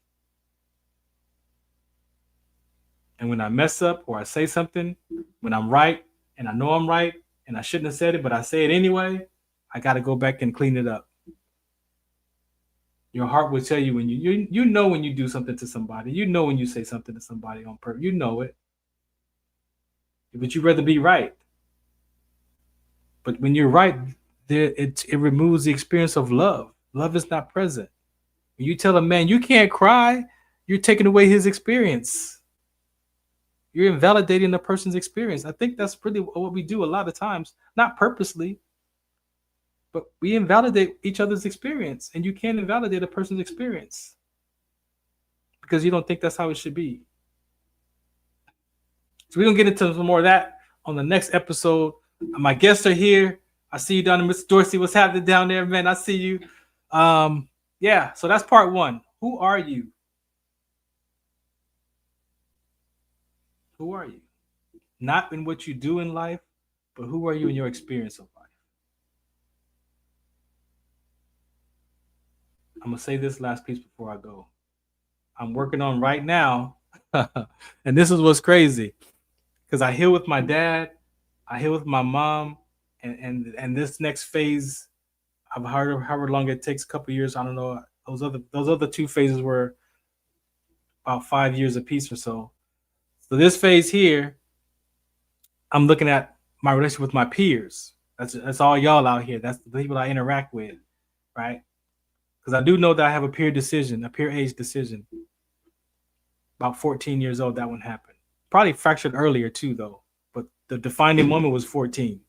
And when I mess up or I say something, when I'm right and I know I'm right and I shouldn't have said it, but I say it anyway, I got to go back and clean it up. Your heart will tell you when you know when you do something to somebody. You know when you say something to somebody on purpose. You know it. But you'd rather be right. But when you're right, it removes the experience of love. Love is not present. When you tell a man you can't cry, you're taking away his experience. You're invalidating the person's experience. I think that's really what we do a lot of times, not purposely, but we invalidate each other's experience, and you can't invalidate a person's experience because you don't think that's how it should be. So we're going to get into some more of that on the next episode. My guests are here. I see you down there, Mr. Dorsey. What's happening down there, man? I see you. Yeah, so that's part one. Who are you? Who are you? Not in what you do in life, but who are you in your experience of life? I'm going to say this last piece before I go. I'm working on right now, and this is what's crazy, because I heal with my dad, I heal with my mom, and this next phase, I've heard however long it takes, a couple years, I don't know. Those other two phases were about 5 years apiece or so. So this phase here, I'm looking at my relationship with my peers. That's all y'all out here. That's the people I interact with, right? Because I do know that I have a peer age decision. About 14 years old, that one happened. Probably fractured earlier too, though. But the defining moment was 14.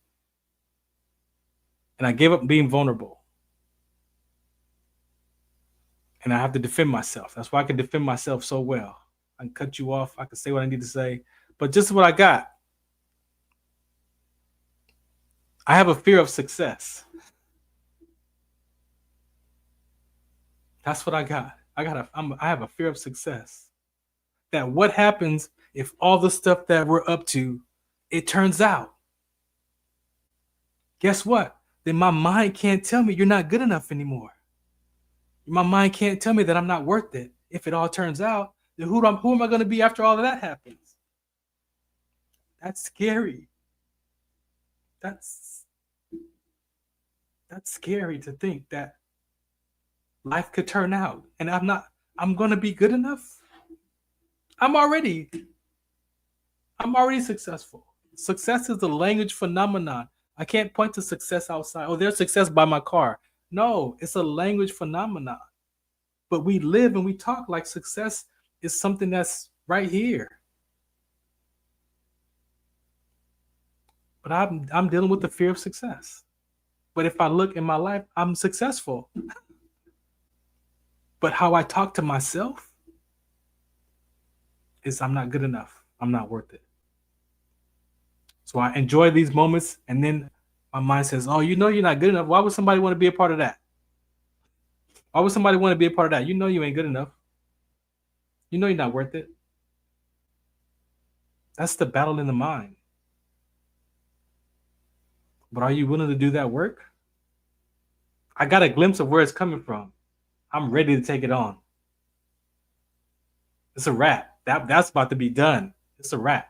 And I gave up being vulnerable. And I have to defend myself. That's why I can defend myself so well. I can cut you off. I can say what I need to say. But just what I got. I have a fear of success. That's what I got. I have a fear of success. That what happens if all the stuff that we're up to, it turns out. Guess what? Then my mind can't tell me you're not good enough anymore. My mind can't tell me that I'm not worth it. If it all turns out, then who am I going to be after all of that happens? That's scary. That's scary to think that life could turn out and I'm going to be good enough. I'm already successful. Success is a language phenomenon. I can't point to success outside. Oh, there's success by my car. No, it's a language phenomenon. But we live and we talk like success is something that's right here. But I'm dealing with the fear of success. But if I look in my life, I'm successful. But how I talk to myself is I'm not good enough. I'm not worth it. So I enjoy these moments, and then my mind says, oh, you know you're not good enough. Why would somebody want to be a part of that? Why would somebody want to be a part of that? You know you ain't good enough. You know you're not worth it. That's the battle in the mind. But are you willing to do that work? I got a glimpse of where it's coming from. I'm ready to take it on. It's a wrap. That's about to be done. It's a wrap.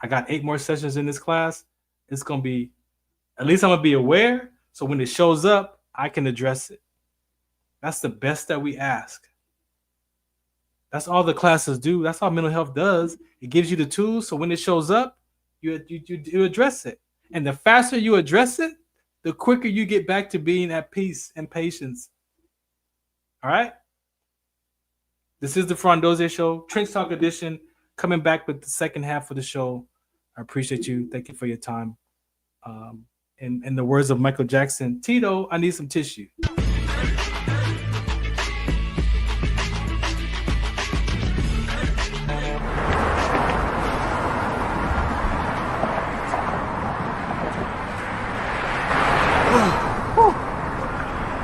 I got 8 more sessions in this class. It's going to be, at least I'm going to be aware. So when it shows up, I can address it. That's the best that we ask. That's all the classes do. That's all mental health does. It gives you the tools. So when it shows up, you address it. And the faster you address it, the quicker you get back to being at peace and patience. All right? This is the Farron Dozier Show, Trench Talk Edition, coming back with the second half of the show. I appreciate you. Thank you for your time. In the words of Michael Jackson, Tito, I need some tissue.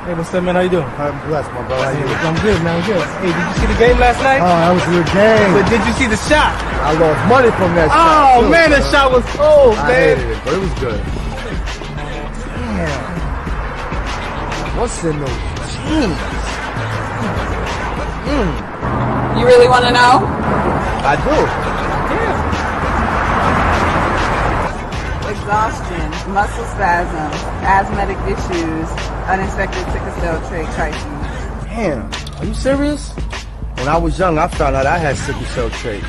Hey, what's up, man? How you doing? I'm blessed, my brother. How you doing? I'm good, man. I'm good. Hey, did you see the game last night? Oh, that was a good game. But did you see the shot? I lost money from that shot. Oh, man, that shot was cold, I man. hated it, but it was good. Damn. What's in those jeans? You really want to know? I do. Exhaustion, muscle spasms, asthmatic issues, unexpected sickle cell trait crises. Damn, are you serious? When I was young, I found out I had sickle cell trait.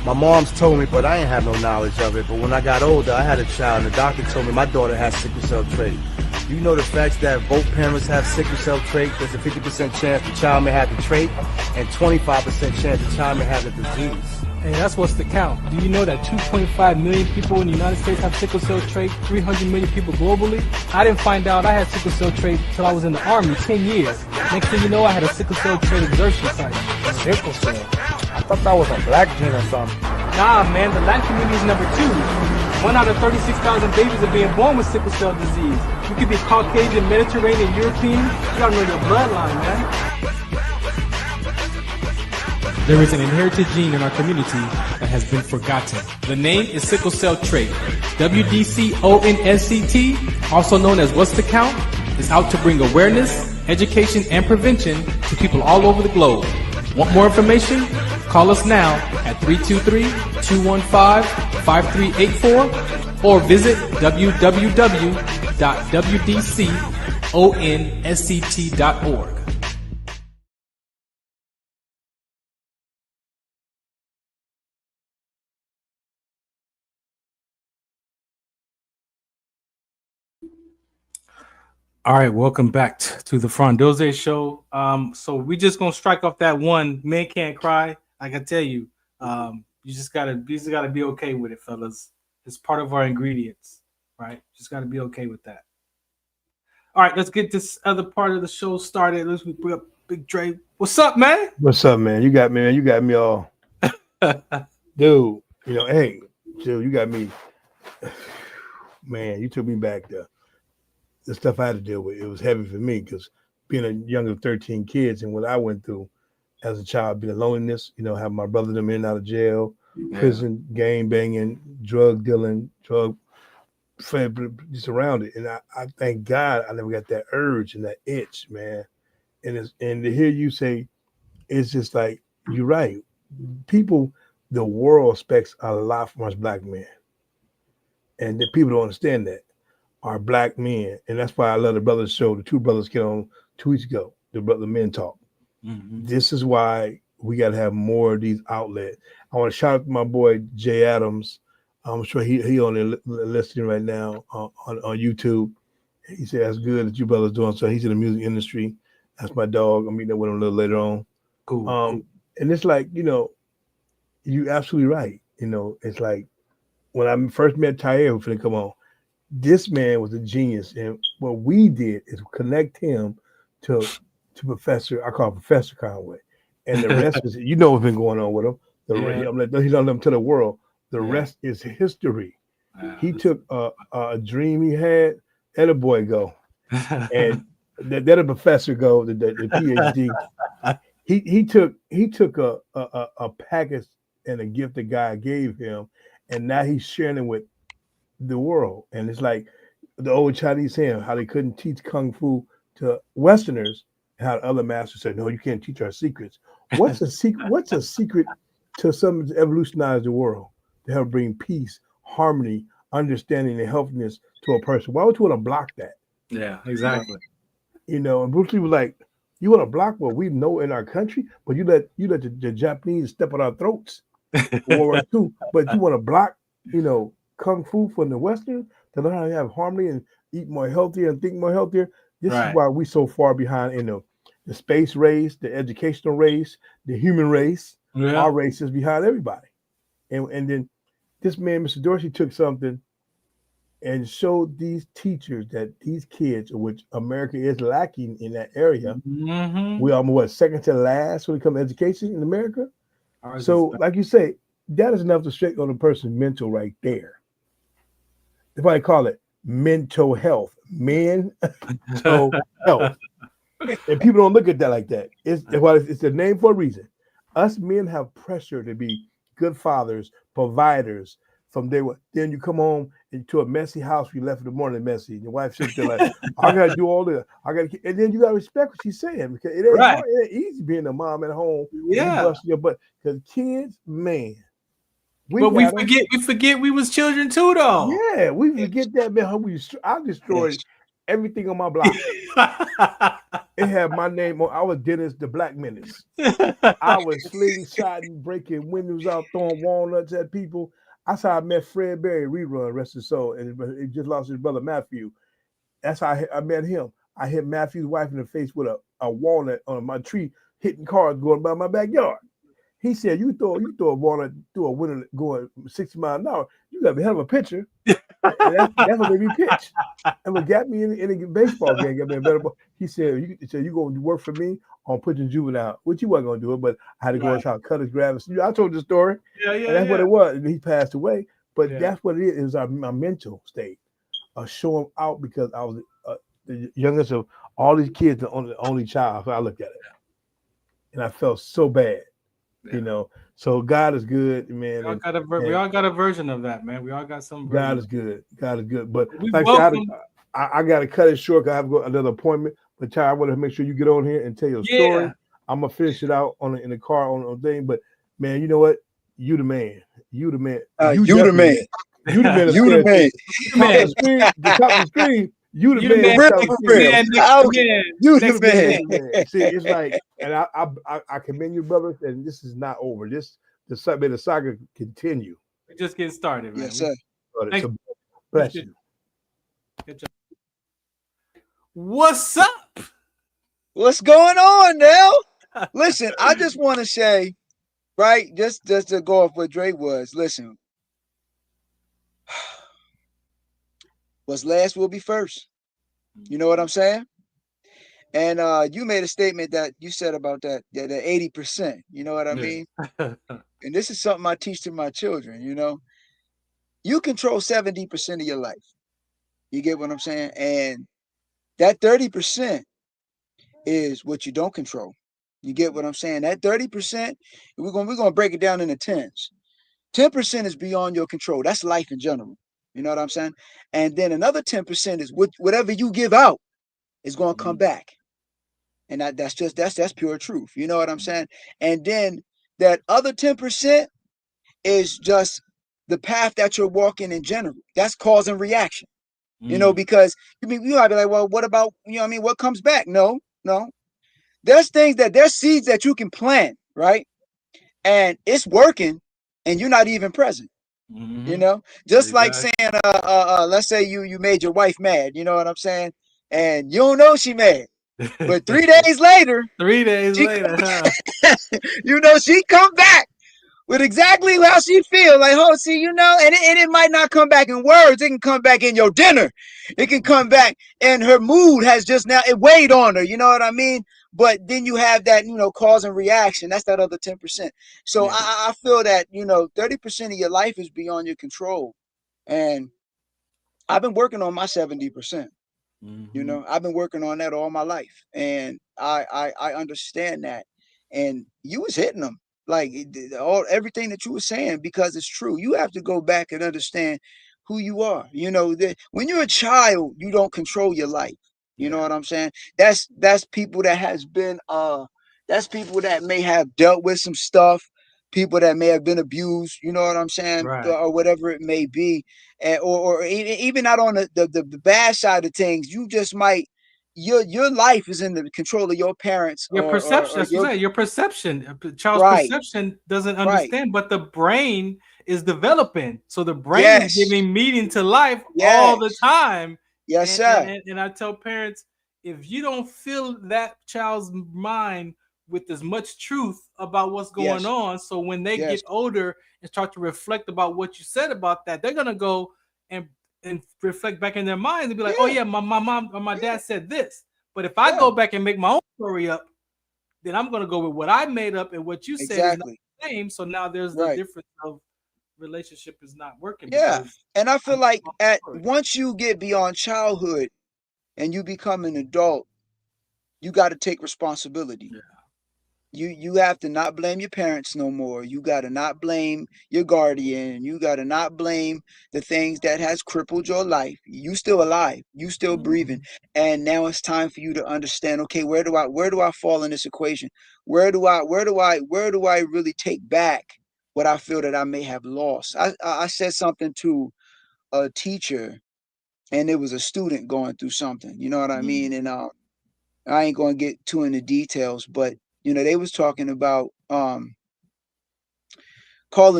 My mom's told me, but I ain't have no knowledge of it. But when I got older, I had a child, and the doctor told me my daughter has sickle cell trait. Do you know the facts that both parents have sickle cell trait? There's a 50% chance the child may have the trait, and 25% chance the child may have the disease. Hey, that's what's the count. Do you know that 2.5 million people in the United States have sickle cell trait, 300 million people globally? I didn't find out I had sickle cell trait until I was in the Army, 10 years. Next thing you know, I had a sickle cell trait exertion site. Sickle cell? I thought that was a black gene or something. Nah, man, the Latin community is number 2. 1 out of 36,000 babies are being born with sickle cell disease. You could be Caucasian, Mediterranean, European. You gotta know your bloodline, man. There is an inherited gene in our community that has been forgotten. The name is sickle cell trait. WDCONSCT, also known as What's the Count, is out to bring awareness, education, and prevention to people all over the globe. Want more information? Call us now at 323-215-5384 or visit www.wdconsct.org. All right, welcome back to the Farron Dozier show. So we just gonna strike off that one. Men can't cry. I can tell you, you just gotta be okay with it, fellas. It's part of our ingredients, right? Just gotta be okay with that. All right, let's get this other part of the show started. Let's bring up Big Dre. What's up, man? What's up, man? You got me all, dude. Hey, dude, you got me, man. You took me back there. The stuff I had to deal with, it was heavy for me because being a younger 13 kids and what I went through as a child, being loneliness, having my brother them in and out of jail, prison, gang banging, drug dealing, just around it. And I thank God I never got that urge and that itch, man. And to hear you say, it's just like, you're right. People, the world expects a lot from us black men. And the people don't understand that. Are black men, and that's why I love the brothers show. The two brothers came on 2 weeks ago. The men talk. Mm-hmm. This is why we got to have more of these outlets. I want to shout out to my boy Jay Adams. I'm sure he on there listening right now on YouTube. He said that's good that you brothers doing. So he's in the music industry. That's my dog. I'm meeting up with him a little later on. Cool. And it's like you're absolutely right. It's like when I first met Tyre, who finna come on. This man was a genius, and what we did is connect him to Professor. I call him Professor Conway, and the rest is what's been going on with him. He's on them to the world. The rest is history. He took a dream he had, and a boy go, and let a professor go. The PhD. He took a package and a gift that God gave him, and now he's sharing it with the world. And it's like the old Chinese saying, how they couldn't teach kung fu to Westerners, and how the other masters said, no, you can't teach our secrets. What's a secret to something to evolutionize the world, to help bring peace, harmony, understanding, and healthiness to a person? Why would you want to block that? Yeah, exactly. And Bruce Lee was like, you want to block what we know in our country, but you let the Japanese step on our throats World War II, but you want to block kung fu from the Western to learn how to have harmony and eat more healthier and think more healthier. This is why we so far behind in the space race, the educational race, the human race. Our race is behind everybody. And then this man, Mr. Dorsey, took something and showed these teachers that these kids, which America is lacking in that area, we are second to last when it comes to education in America. So, like you say, that is enough to straighten on a person's mental right there. If I call it mental health, mental health. And people don't look at that like that. It's a name for a reason. Us men have pressure to be good fathers, providers from day one. Then you come home into a messy house you left in the morning messy. And your wife sits there like, I gotta do all this. And then you gotta respect what she's saying, because it ain't easy being a mom at home. Yeah. Busting your butt. Because kids, man. We forget we was children too, though. Yeah, we forget that, man. I destroyed everything on my block. It had my name on. I was Dennis the Black Menace. I was slingshotting, breaking windows out, throwing walnuts at people. That's how I met Fred Berry, rerun, rest his soul, and he just lost his brother Matthew. That's how I met him. I hit Matthew's wife in the face with a walnut on my tree, hitting cars going by my backyard. He said, "You throw a walnut through a window going 60 miles an hour. You got a hell of a pitcher." And that's what made me pitch. And what got me in a baseball game, got me a better ball. He said, "You going to work for me on pitching juvenile?" Which you wasn't going to do it, but I had to go and try to cut his grass. I told the story. And that's what it was. And he passed away. But that's what it is. It was my mental state of showing out, because I was the youngest of all these kids, the only child. So I looked at it, and I felt so bad. Yeah. You know, so God is good, man. We all got a version of that, man. We all got some. God is good. God is good. But We like welcome. I got to cut it short because I have got another appointment. But Ty, I want to make sure you get on here and tell your story. I'm gonna finish it out in the car on the thing. But man, you know what? You the man. You the man. You the man. You the man. You the man. The top of the screen. You the man. You the man. See, it's like, and I commend you, brother. And this is not over. The saga continue. We're just getting started, man. Yes, sir. So, bless you. Good job. What's up? What's going on now? Listen, I just want to say, right, just to go off what Drake was. Listen, what's last will be first. You know what I'm saying? And you made a statement that you said about that 80%. You know what I mean? And this is something I teach to my children. You know, you control 70% of your life. You get what I'm saying? And that 30% is what you don't control. You get what I'm saying? That 30%, we're gonna break it down into tens. 10% is beyond your control. That's life in general. You know what I'm saying? And then another 10% is whatever you give out is going to come back. And that's pure truth. You know what I'm saying? And then that other 10% is just the path that you're walking in general. That's cause and reaction. You know, because you might be like, well, what about, you know what I mean? What comes back? No. There's seeds that you can plant, right? And it's working and you're not even present. You know, just like saying, let's say you made your wife mad, you know what I'm saying? And you don't know she mad. But 3 days later, you know, she come back with exactly how she feel. Like, oh, see, you know, and it might not come back in words. It can come back in your dinner. It can come back, and her mood has just now, it weighed on her. You know what I mean? But then you have that, you know, cause and reaction. That's that other 10%. So I feel that, you know, 30% of your life is beyond your control. And I've been working on my 70%. You know, I've been working on that all my life. And I understand that. And you was hitting them. Like everything that you were saying, because it's true. You have to go back and understand who you are. You know, when you're a child, you don't control your life. You know what I'm saying? That's people that has been that's people that may have dealt with some stuff, people that may have been abused, you know what I'm saying? Or whatever it may be. Or even not on the bad side of things, you just might your life is in the control of your parents. Your perception, that's what I'm saying. Your perception. Child's perception doesn't understand, but the brain is developing. So the brain is giving meaning to life all the time. Yes, sir. And I tell parents, if you don't fill that child's mind with as much truth about what's going on, so when they get older and start to reflect about what you said about that, they're gonna go and reflect back in their minds and be like, oh yeah, my mom or my dad said this. But if I go back and make my own story up, then I'm gonna go with what I made up, and what you said is not the same. So now there's the difference of relationship is not working. Yeah. And I feel like once you get beyond childhood and you become an adult, you got to take responsibility. You have to not blame your parents no more. You got to not blame your guardian. You got to not blame the things that has crippled your life. You still alive. You still breathing. And now it's time for you to understand, okay, where do I fall in this equation? Where do I really take back what I feel that I may have lost? I said something to a teacher, and it was a student going through something, you know what I mean? And I ain't going to get too into details, but you know, they was talking about calling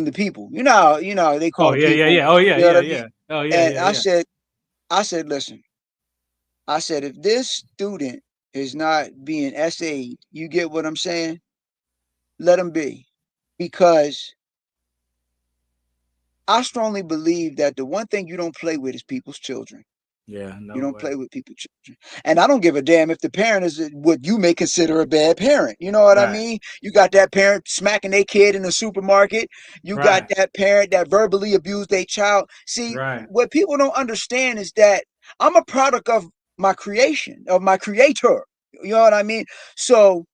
the people. You know, they call people. And I said, listen, I said, if this student is not being SA'd, you get what I'm saying? Let them be. Because I strongly believe that the one thing you don't play with is people's children. Yeah, no, you don't play with people's children. And I don't give a damn if the parent is what you may consider a bad parent. You know what I mean? You got that parent smacking their kid in the supermarket. You got that parent that verbally abused their child. See, what people don't understand is that I'm a product of my creation, of my creator. You know what I mean? So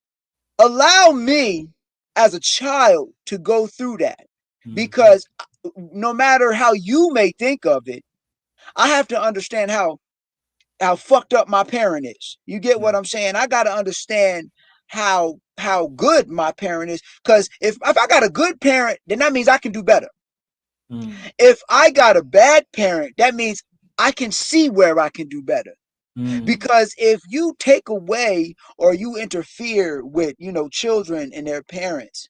allow me as a child to go through that, because no matter how you may think of it, I have to understand how fucked up my parent is. You get what I'm saying? I got to understand how good my parent is, because if I got a good parent, then that means I can do better. If I got a bad parent, that means I can see where I can do better. Because if you take away or you interfere with, children and their parents,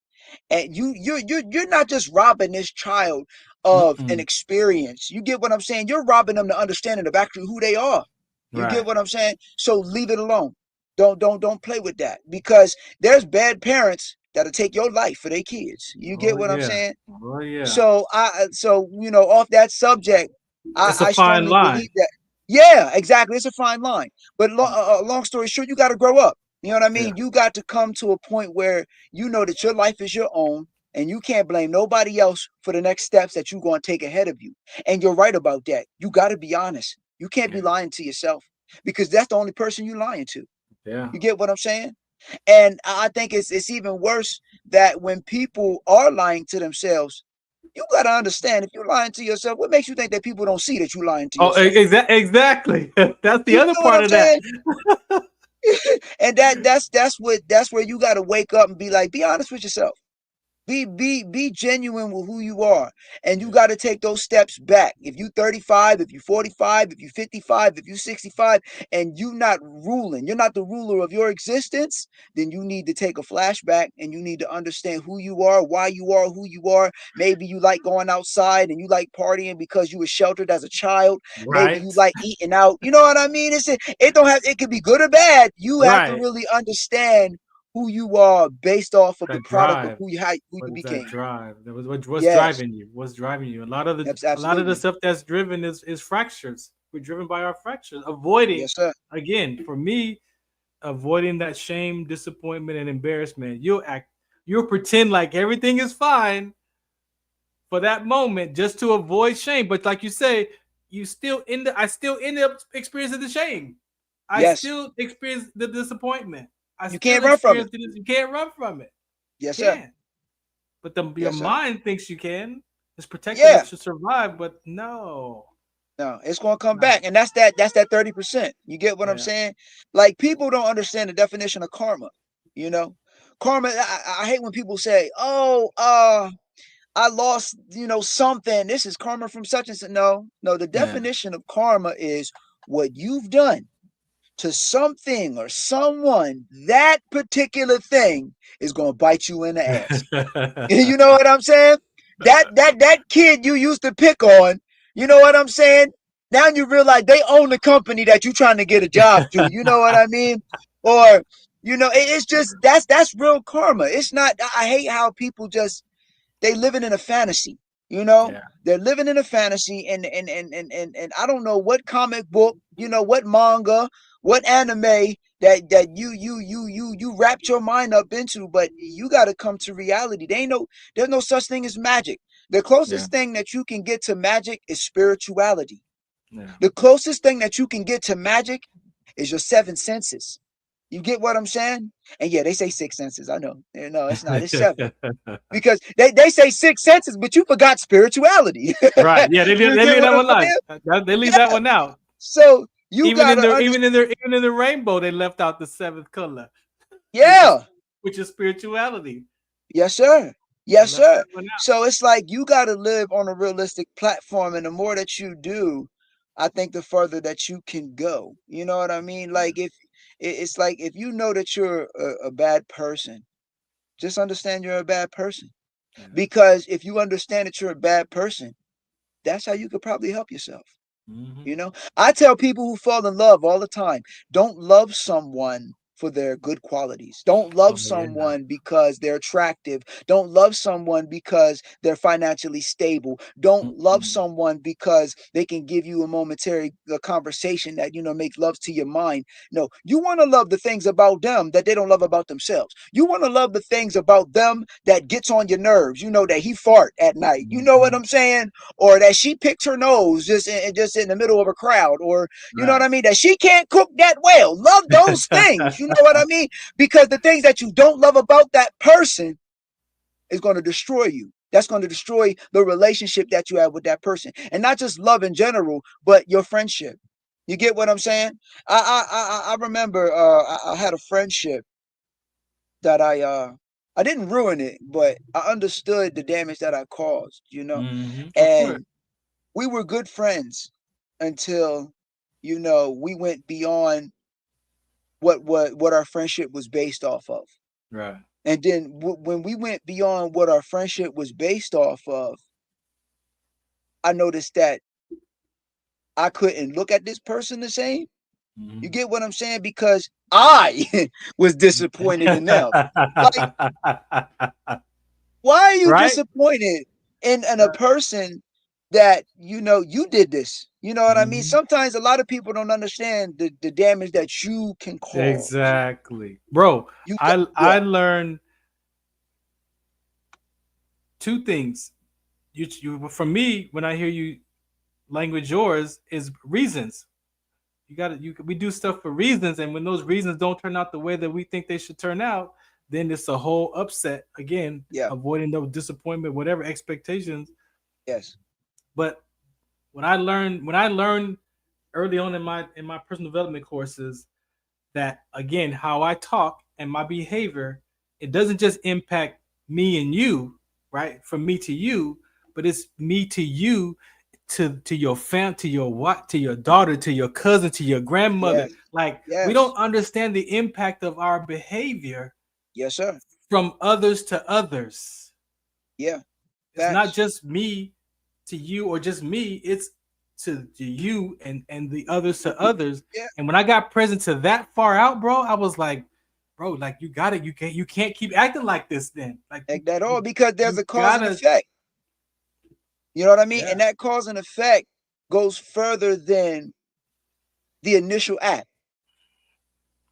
and you're not just robbing this child of an experience. You get what I'm saying? You're robbing them the understanding of actually who they are. You get what I'm saying? So leave it alone. Don't play with that, because there's bad parents that'll take your life for their kids. You get what I'm saying? Oh yeah. So off that subject, It's a I fine strongly line. believe that. Yeah, exactly. It's a fine line. But long story short, you got to grow up. You know what I mean? You got to come to a point where you know that your life is your own, and you can't blame nobody else for the next steps that you're going to take ahead of you. And you're right about that. You got to be honest. You can't be lying to yourself, because that's the only person you're lying to. Yeah. You get what I'm saying? And I think it's even worse that when people are lying to themselves, you got to understand, if you're lying to yourself, what makes you think that people don't see that you're lying to yourself? Exactly. That's the other know part of that. And that's where you got to wake up and be like, be honest with yourself. Be genuine with who you are, and you got to take those steps back. If you 35, if you 45, if you 55, if you 65, and you're not the ruler of your existence, then you need to take a flashback, and you need to understand who you are, why you are who you are. Maybe you like going outside and you like partying because you were sheltered as a child. Right. Maybe you like eating out. You know what I mean? It could be good or bad. You have to really understand who you are based off of the product of who you became. That drive. What's driving you? What's driving you? A lot of the stuff that's driven is fractures. We're driven by our fractures. Avoiding, again, for me, avoiding that shame, disappointment, and embarrassment. You'll pretend like everything is fine for that moment just to avoid shame. But like you say, I still end up experiencing the shame. I still experience the disappointment. You can't run from it. You can't run from it. Yes, sir. But your mind thinks you can. It's protected it to survive, but no, it's gonna come back, and that's that 30%. You get what I'm saying? Like, people don't understand the definition of karma. Karma. I hate when people say, "Oh, I lost, something. This is karma from such and such." No. The definition of karma is what you've done to something or someone. That particular thing is going to bite you in the ass. You know what I'm saying? That kid you used to pick on, you know what I'm saying? Now you realize they own the company that you're trying to get a job to. You know what I mean? Or, it's just, that's real karma. It's not, I hate how people they living in a fantasy. They're living in a fantasy, and I don't know what comic book, what manga, what anime that you wrapped your mind up into, but you got to come to reality. There's no such thing as magic. The closest thing that you can get to magic is spirituality. The closest thing that you can get to magic is your 7 senses. You get what I'm saying? And they say 6 senses. I know. No, it's not. It's 7. Because they say 6 senses, but you forgot spirituality. Right. Yeah, they leave that one out. They leave that one out. So even in the rainbow, they left out the 7th color. Yeah. Which is spirituality. Yes, sir. Yes, sir. So it's like you got to live on a realistic platform, and the more that you do, I think the further that you can go. You know what I mean? Like, it's like, if you know that you're a bad person, just understand you're a bad person. Because if you understand that you're a bad person, that's how you could probably help yourself. I tell people who fall in love all the time, don't love someone for their good qualities. Don't love someone because they're attractive. Don't love someone because they're financially stable. Don't love someone because they can give you a momentary conversation that, makes love to your mind. No, you want to love the things about them that they don't love about themselves. You want to love the things about them that gets on your nerves. That he fart at night. You know what I'm saying? Or that she picks her nose just in the middle of a crowd. Or, you know what I mean? That she can't cook that well. Love those things. You know what I mean? Because the things that you don't love about that person, is going to destroy you. That's going to destroy the relationship that you have with that person, and not just love in general, but your friendship. You get what I'm saying? I remember I had a friendship that I didn't ruin it, but I understood the damage that I caused, Of course. and we were good friends until, we went beyond what our friendship was based off of. Right. And then when we went beyond what our friendship was based off of, I noticed that I couldn't look at this person the same. You get what I'm saying? Because I was disappointed in them. Like, why are you Right? disappointed in a person that you did this? You know what I mean? Sometimes a lot of people don't understand the damage that you can cause. Exactly. Bro, I learned two things. You for me, when I hear you language yours is reasons. We do stuff for reasons, and when those reasons don't turn out the way that we think they should turn out, then it's a whole upset again. Avoiding those disappointment, whatever expectations. Yes. But when I learned early on in my personal development courses that, again, how I talk and my behavior, it doesn't just impact me and you, right? From me to you, but it's me to you, to your fam, to your daughter, to your cousin, to your grandmother. We don't understand the impact of our behavior. Yes, sir. From others to others. Yeah. It's not just me to you or just me. It's to you and the others to others. Yeah. And when I got present to that far out, bro, I was like, bro, like you got it. You can't keep acting like this then. Like that all, because there's a cause and effect. You know what I mean? Yeah. And that cause and effect goes further than the initial act.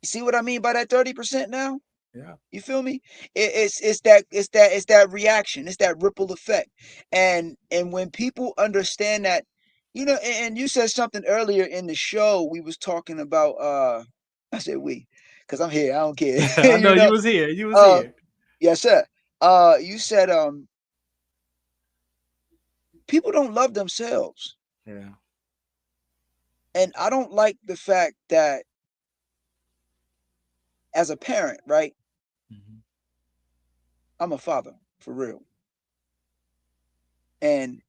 You see what I mean by that 30% now? Yeah. You feel me? It's that reaction. It's that ripple effect. And when people understand that, and you said something earlier in the show, we was talking about I said we, because I'm here, I don't care. I know you was here. You was here. Yes, sir. You said people don't love themselves. Yeah. And I don't like the fact that as a parent, right? I'm a father, for real. And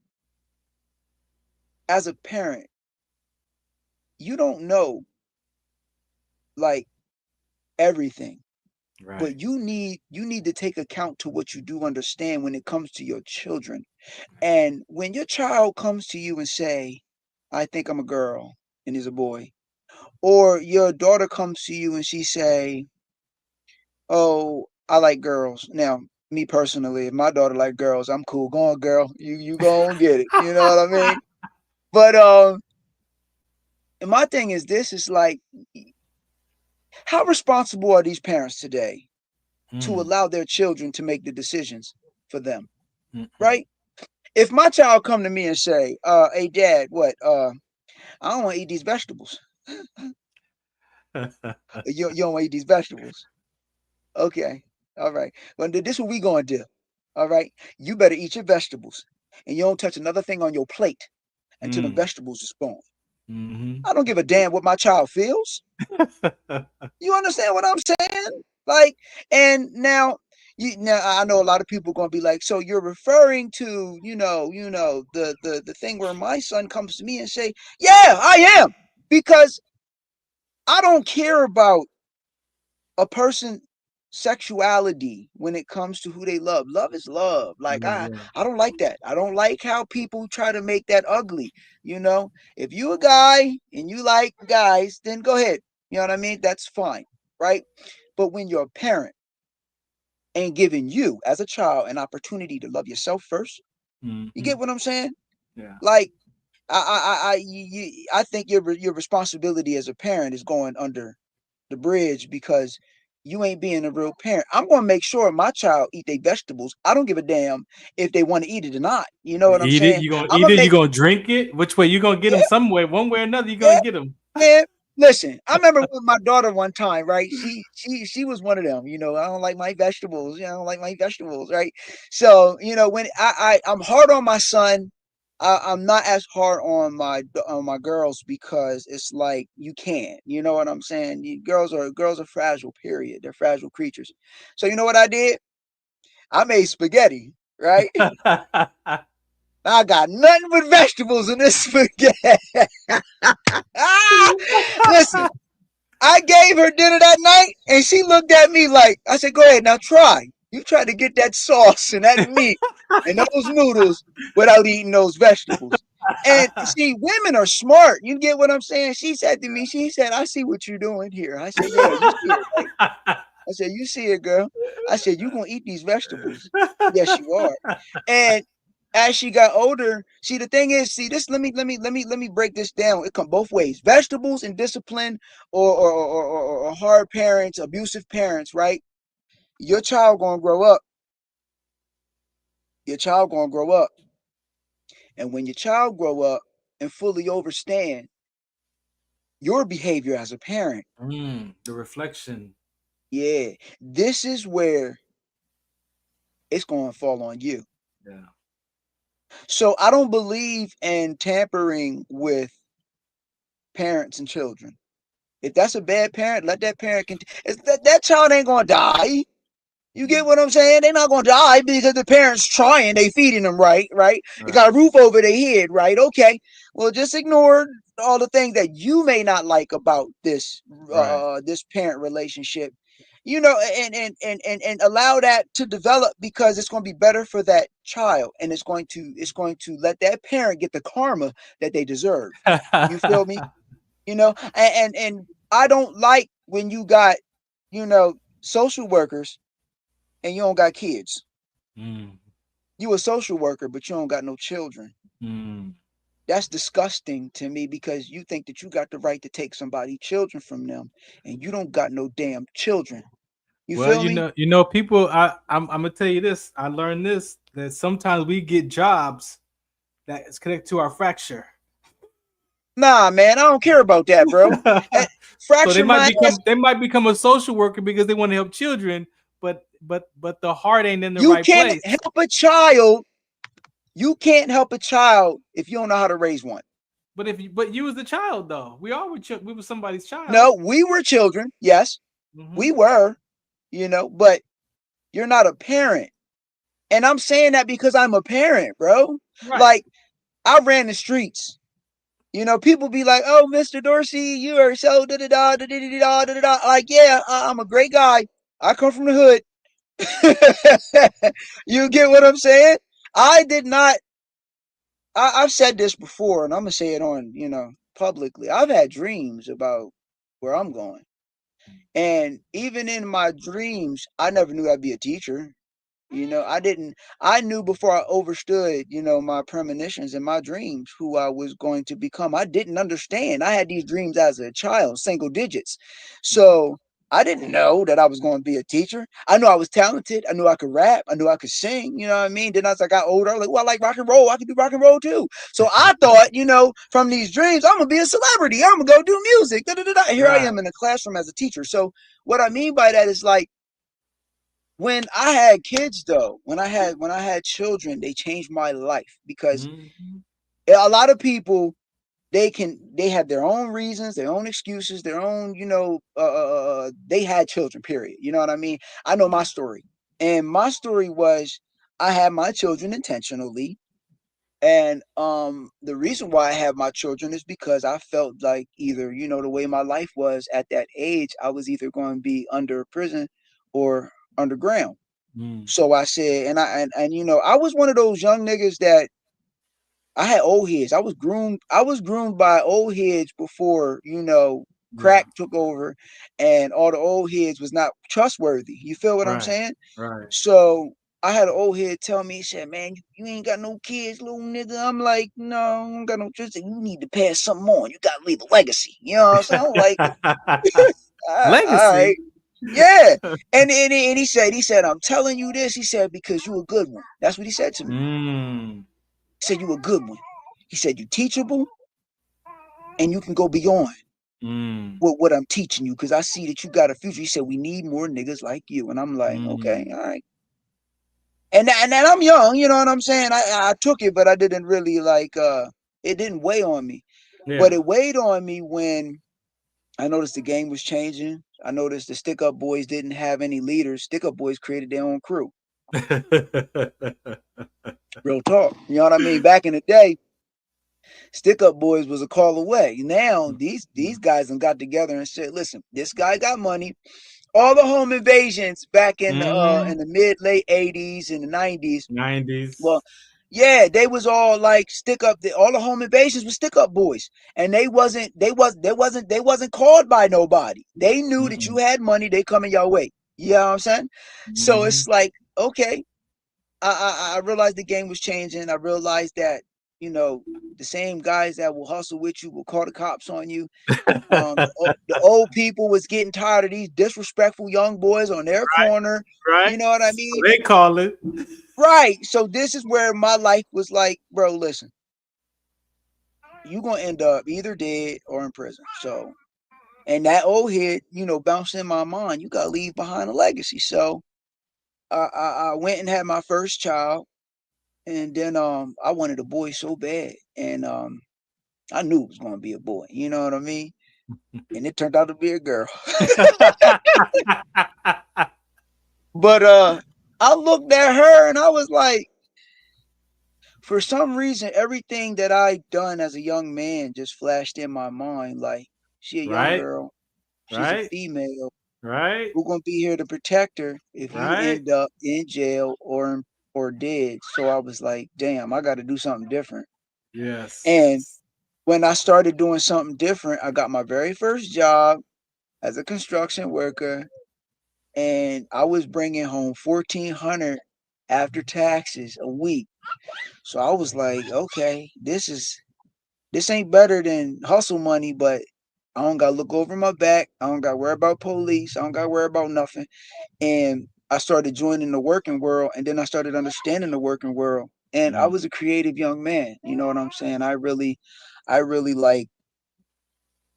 as a parent, you don't know like everything. Right. But you need to take account to what you do understand when it comes to your children. And when your child comes to you and say, I think I'm a girl and he's a boy, or your daughter comes to you and she say, oh, I like girls. Now, me personally, if my daughter like girls, I'm cool. Go on, girl. You go and get it. You know what I mean? But and my thing is this, is like, how responsible are these parents today to allow their children to make the decisions for them? Right? If my child come to me and say, hey dad, what? I don't want to eat these vegetables. You don't want to eat these vegetables. Okay. All right. Well, this is what we gonna do. All right. You better eat your vegetables, and you don't touch another thing on your plate until the vegetables is gone. I don't give a damn what my child feels. You understand what I'm saying? Like, and now I know a lot of people are gonna be like, so you're referring to, the thing where my son comes to me and say, yeah, I am, because I don't care about a person's sexuality when it comes to who they love. Love is love. Like, I don't like that. I don't like how people try to make that ugly. If you a guy and you like guys, then go ahead. You know what I mean? That's fine, right? But when your parent ain't giving you as a child an opportunity to love yourself first, you get what I'm saying? Yeah. Like, I think your responsibility as a parent is going under the bridge, because you ain't being a real parent. I'm going to make sure my child eat their vegetables. I don't give a damn if they want to eat it or not. You know what I'm saying? You gonna eat it? You gonna drink it? Which way? You gonna get them some way, one way or another? You gonna get them? Yeah, Listen, I remember with my daughter one time, right? She was one of them, you know, I don't like my vegetables, I don't like my vegetables, right? So, you know, when I'm hard on my son, I'm not as hard on my girls because it's like you can't, you know what I'm saying? Girls are fragile, period. They're fragile creatures. So you know what I did? I made spaghetti, right? I got nothing but vegetables in this spaghetti. Listen, I gave her dinner that night, and she looked at me like, I said, go ahead, now try. You try to get that sauce and that meat and those noodles without eating those vegetables. And see, women are smart. You get what I'm saying? She said to me, she said, I see what you're doing here. I said, yeah, you see it, right? I said, you see it, girl. I said, you're going to eat these vegetables. Yes, you are. And as she got older, see, the thing is, see, this, let me break this down. It come both ways. Vegetables and discipline or hard parents, abusive parents, right? Your child gonna grow up. Your child gonna grow up. And when your child grow up and fully understand your behavior as a parent, the reflection. yeah, this is where it's gonna fall on you. Yeah. So I don't believe in tampering with parents and children. If that's a bad parent, let that parent that child ain't gonna die. You get what I'm saying? They're not gonna die because the parents trying, they feeding them right. They got a roof over their head, right? Okay. Well, just ignore all the things that you may not like about this this parent relationship. You know, and allow that to develop because it's going to be better for that child, and it's going to let that parent get the karma that they deserve. You feel me? You know, and I don't like when you got, you know, social workers and you don't got kids. You a social worker, but you don't got no children. That's disgusting to me because you think that you got the right to take somebody's children from them, and you don't got no damn children. You Well, feel me? you know, people. I'm gonna tell you this. I learned this that sometimes we get jobs that is connected to our fracture. Nah, man, I don't care about that, bro. So they Fracture might my ass. become a social worker because they want to help children, but the heart ain't in the You right can't place. help a child. You can't help a child if you don't know how to raise one. But you was the child though. We all were we were somebody's child. No, we were children. Yes, we were. You know, but you're not a parent. And I'm saying that because I'm a parent, bro. Right. Like, I ran the streets. You know, people be like, "Oh, Mr. Dorsey, you are so da da da da da da da da." Like, yeah, I'm a great guy. I come from the hood. You get what I'm saying? I did not. I've said this before, and I'm gonna say it on, you know, publicly. I've had dreams about where I'm going, and even in my dreams, I never knew I'd be a teacher. You know, I knew before I understood, you know, my premonitions and my dreams, who I was going to become. I didn't understand. I had these dreams as a child, single digits. So I didn't know that I was going to be a teacher. I knew I was talented. I knew I could rap. I knew I could sing. You know what I mean? Then as I got older, I was like, well, I like rock and roll. I can do rock and roll too. So I thought, you know, from these dreams, I'm going to be a celebrity. I'm going to go do music. Da, da, da, da. And here I am in the classroom as a teacher. So what I mean by that is like, when I had kids though, when I had children, they changed my life because a lot of people, they have their own reasons, their own excuses, their own, you know, they had children, period. You know what I mean? I know my story. And my story was I had my children intentionally. And the reason why I have my children is because I felt like either, you know, the way my life was at that age, I was either going to be under prison or underground. So I said, and you know, I was one of those young niggas that I had old heads. I was groomed by old heads before, you know, crack took over and all the old heads was not trustworthy. You feel what I'm saying? Right. So I had an old head tell me, he said, man, you ain't got no kids, little nigga. I'm like, no, I don't got no kids. You need to pass something on. You got to leave a legacy. You know what I'm saying? I'm like, legacy. All right. Yeah. And he said, I'm telling you this. He said, because you a good one. That's what he said to me. He said, you a good one. He said, you teachable and you can go beyond. what I'm teaching you, because I see that you got a future. He said, we need more niggas like you. And I'm like, okay, all right. And I'm young, you know what I'm saying? I took it, but I didn't really like it didn't weigh on me. Yeah. But it weighed on me when I noticed the game was changing. I noticed the Stick Up Boys didn't have any leaders. Stick Up Boys created their own crew. Real talk. You know what I mean? Back in the day, Stick Up Boys was a call away. Now these guys done got together and said, listen, this guy got money. All the home invasions back in the mid late 80s and the 90s. Well, yeah, they was all like stick up. All the home invasions were Stick Up Boys, and they wasn't called by nobody. They knew that you had money. They coming your way. You know what I'm saying? So it's like, okay, I realized the game was changing. I realized that, you know, the same guys that will hustle with you will call the cops on you. The old people was getting tired of these disrespectful young boys on their corner. Right. You know what I mean? So they call it. Right. So this is where my life was like, bro, listen, you're going to end up either dead or in prison. So, and that old head, you know, bounced in my mind. You got to leave behind a legacy. So I went and had my first child. And then I wanted a boy so bad. And I knew it was going to be a boy. You know what I mean? And it turned out to be a girl. But I looked at her and I was like, for some reason, everything that I done as a young man just flashed in my mind. Like, she a young girl. She's a female. Right. We're going to be here to protect her if you end up in jail or dead. So I was like, damn, I got to do something different. Yes. And when I started doing something different, I got my very first job as a construction worker, and I was bringing home $1,400 after taxes a week. So I was like, okay, this ain't better than hustle money, but I don't got to look over my back. I don't got to worry about police. I don't got to worry about nothing. And I started joining the working world, and then I started understanding the working world. And I was a creative young man. You know what I'm saying? I really like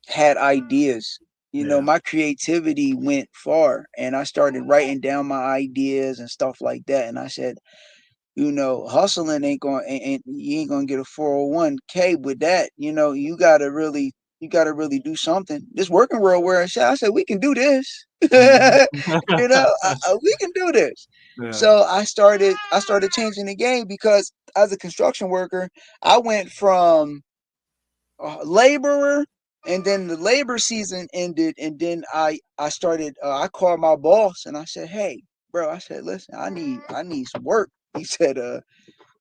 had ideas. You know, my creativity went far, and I started writing down my ideas and stuff like that. And I said, you know, hustling ain't you ain't gonna get a 401k with that. You know, you gotta really do something. This working world where I said we can do this. You know, we can do this. Yeah. So I started changing the game, because as a construction worker, I went from laborer, and then the labor season ended, and then I started I called my boss and I said, hey bro, I said, listen, I need some work. He said I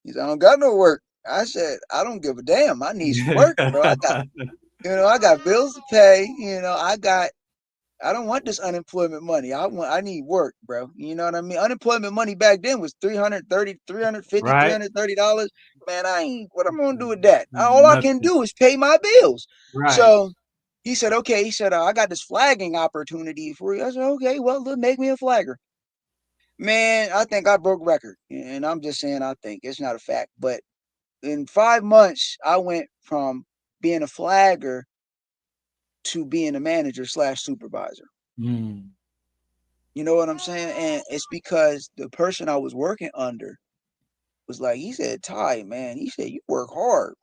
don't got no work. I said, I don't give a damn. I need some work, bro. I got bills to pay. You know, I don't want this unemployment money. I need work, bro. You know what I mean? Unemployment money back then was $330, $350, $330. Man, what I'm gonna do with that? All I can do is pay my bills. Right. So he said, okay. He said, I got this flagging opportunity for you. I said, okay, well, make me a flagger. Man, I think I broke record. And I'm just saying I think. It's not a fact. But in 5 months, I went from being a flagger to being a manager / supervisor. You know what I'm saying? And it's because the person I was working under was like, he said, Ty, man, he said, you work hard.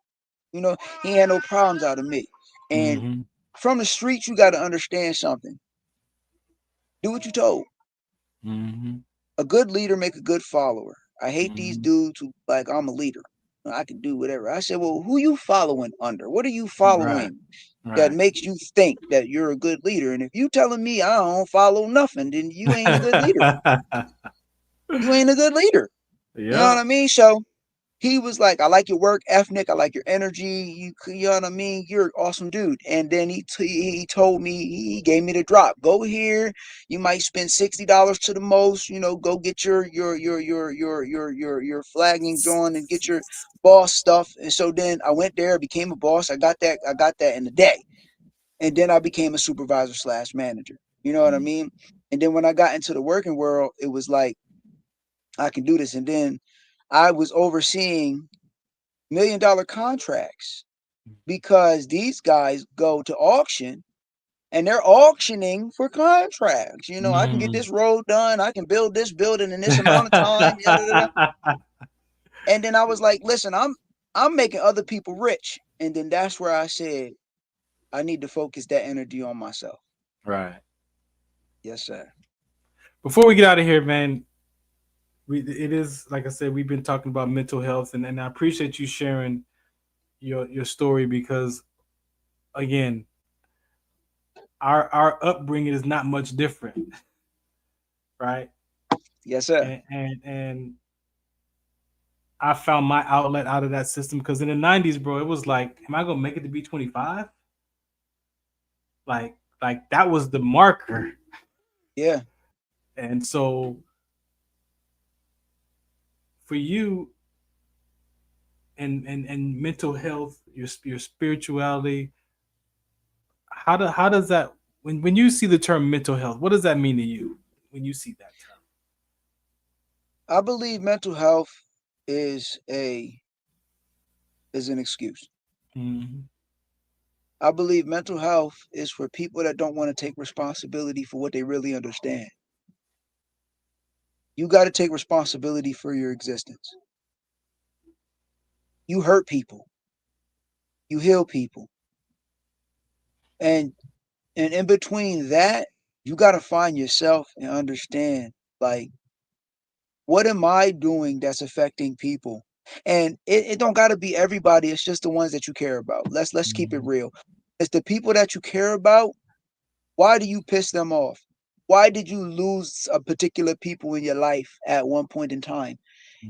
You know, he had no problems out of me. And from the streets, you got to understand something. Do what you told. A good leader make a good follower. I hate these dudes who like, I'm a leader. I can do whatever. I said, well, who you following under? What are you following that makes you think that you're a good leader? And if you telling me I don't follow nothing, then you ain't a good leader. You ain't a good leader. Yep. You know what I mean? So he was like, I like your work ethic. I like your energy. You know what I mean? You're an awesome dude. And then he told me, he gave me the drop. Go here. You might spend $60 to the most. You know, go get your flagging drawn and get your boss stuff. And so then I went there, became a boss. I got that in a day. And then I became a supervisor / manager. You know what I mean? And then when I got into the working world, it was like, I can do this. And then I was overseeing $1 million contracts, because these guys go to auction and they're auctioning for contracts. You know, I can get Mm. this road done, I can build this building in this amount of time. And then I was like, listen, I'm making other people rich. And then that's where I said, I need to focus that energy on myself. Right. Yes, sir. Before we get out of here, man, it is like I said, we've been talking about mental health, and I appreciate you sharing your story because, again, our upbringing is not much different, right? Yes, sir. And I found my outlet out of that system because in the '90s, bro, it was like, am I gonna make it to be 25? Like that was the marker. Yeah. And so for you and mental health, your spirituality, how does that when you see the term mental health, what does that mean to you when you see that term? I believe mental health is an excuse. Mm-hmm. I believe mental health is for people that don't want to take responsibility for what they really understand. You got to take responsibility for your existence. You hurt people. You heal people. And in between that, you got to find yourself and understand, like, what am I doing that's affecting people? And it don't got to be everybody. It's just the ones that you care about. Let's keep it real. It's the people that you care about. Why do you piss them off? Why did you lose a particular people in your life at one point in time?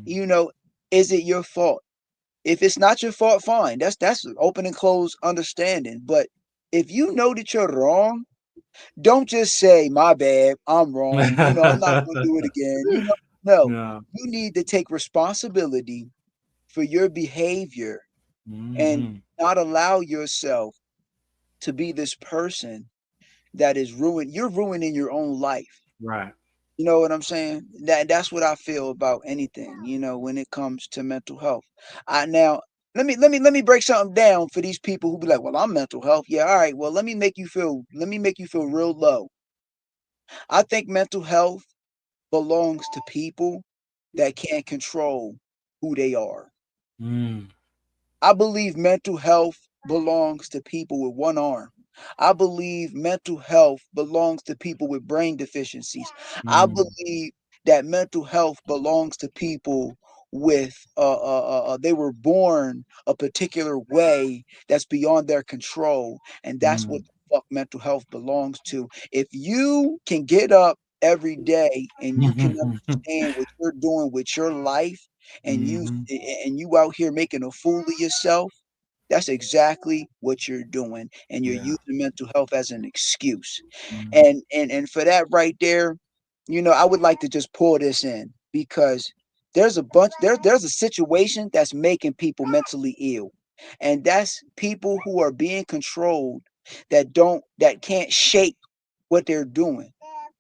You know, is it your fault? If it's not your fault, fine. That's open and closed understanding. But if you know that you're wrong, don't just say, my bad, I'm wrong. You know, I'm not going to do it again. You know, no, No. you need to take responsibility for your behavior and Mm-hmm. not allow yourself to be this person that is ruined. You're ruining your own life. Right. You know what I'm saying? That's what I feel about anything, you know, when it comes to mental health. I now let me break something down for these people who be like, well, I'm mental health. Yeah, all right. Well, let me make you feel real low. I think mental health belongs to people that can't control who they are. Mm. I believe mental health belongs to people with one arm. I believe mental health belongs to people with brain deficiencies. I Mm. believe that mental health belongs to people with they were born a particular way that's beyond their control, and that's what Mm. the fuck mental health belongs to. If you can get up every day and you can understand what you're doing with your life, and Mm-hmm. you out here making a fool of yourself, that's exactly what you're doing, and you're Yeah. using mental health as an excuse. Mm. And for that right there, you know, I would like to just pull this in because there's a situation that's making people mentally ill, and that's people who are being controlled that can't shake what they're doing.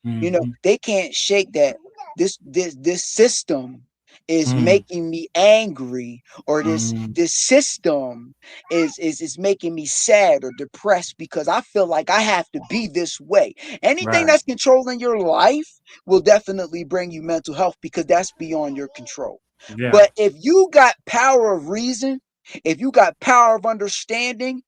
You know, Mm-hmm. they can't shake that this system is Mm. making me angry, or this Mm. this system is making me sad or depressed because I feel like I have to be this way. Anything Right. that's controlling your life will definitely bring you mental health because that's beyond your control. Yeah. But if you got power of reason, if you got power of understanding,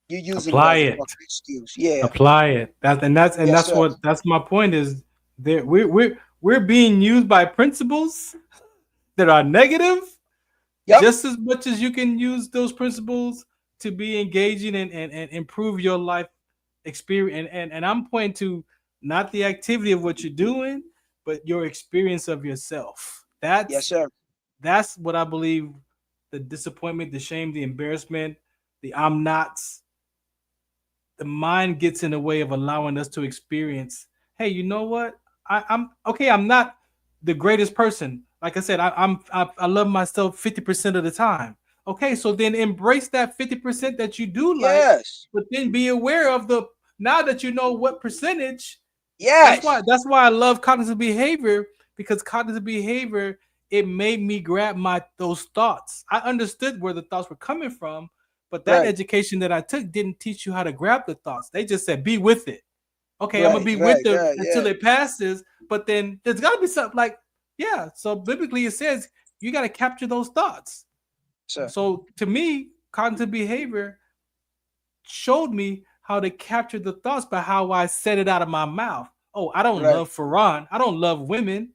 you're using it Apply as a it. fucking excuse. Yeah. Apply it. Yes, sir. That's my point is that we're being used by principles that are negative Yep. just as much as you can use those principles to be engaging and improve your life experience. And I'm pointing to not the activity of what you're doing, but your experience of yourself. Yes, sir. That's what I believe the disappointment, the shame, the embarrassment, the I'm nots, the mind gets in the way of allowing us to experience, hey, you know what? I'm okay. I'm not the greatest person. Like I said, I love myself 50% of the time. Okay, so then embrace that 50% that you do like, Yes. but then be aware of the now that you know what percentage. Yes. That's why I love cognitive behavior, because cognitive behavior, it made me grab my those thoughts. I understood where the thoughts were coming from, But that Right. education that I took didn't teach you how to grab the thoughts. They just said, be with it. Okay, I'm gonna Right, be right, with it right, until yeah. it passes. But then there's gotta be something like, yeah. So biblically it says you gotta capture those thoughts. Sir. So to me, cognitive behavior showed me how to capture the thoughts by how I said it out of my mouth. Oh, I don't Right. love Farron. I don't love women.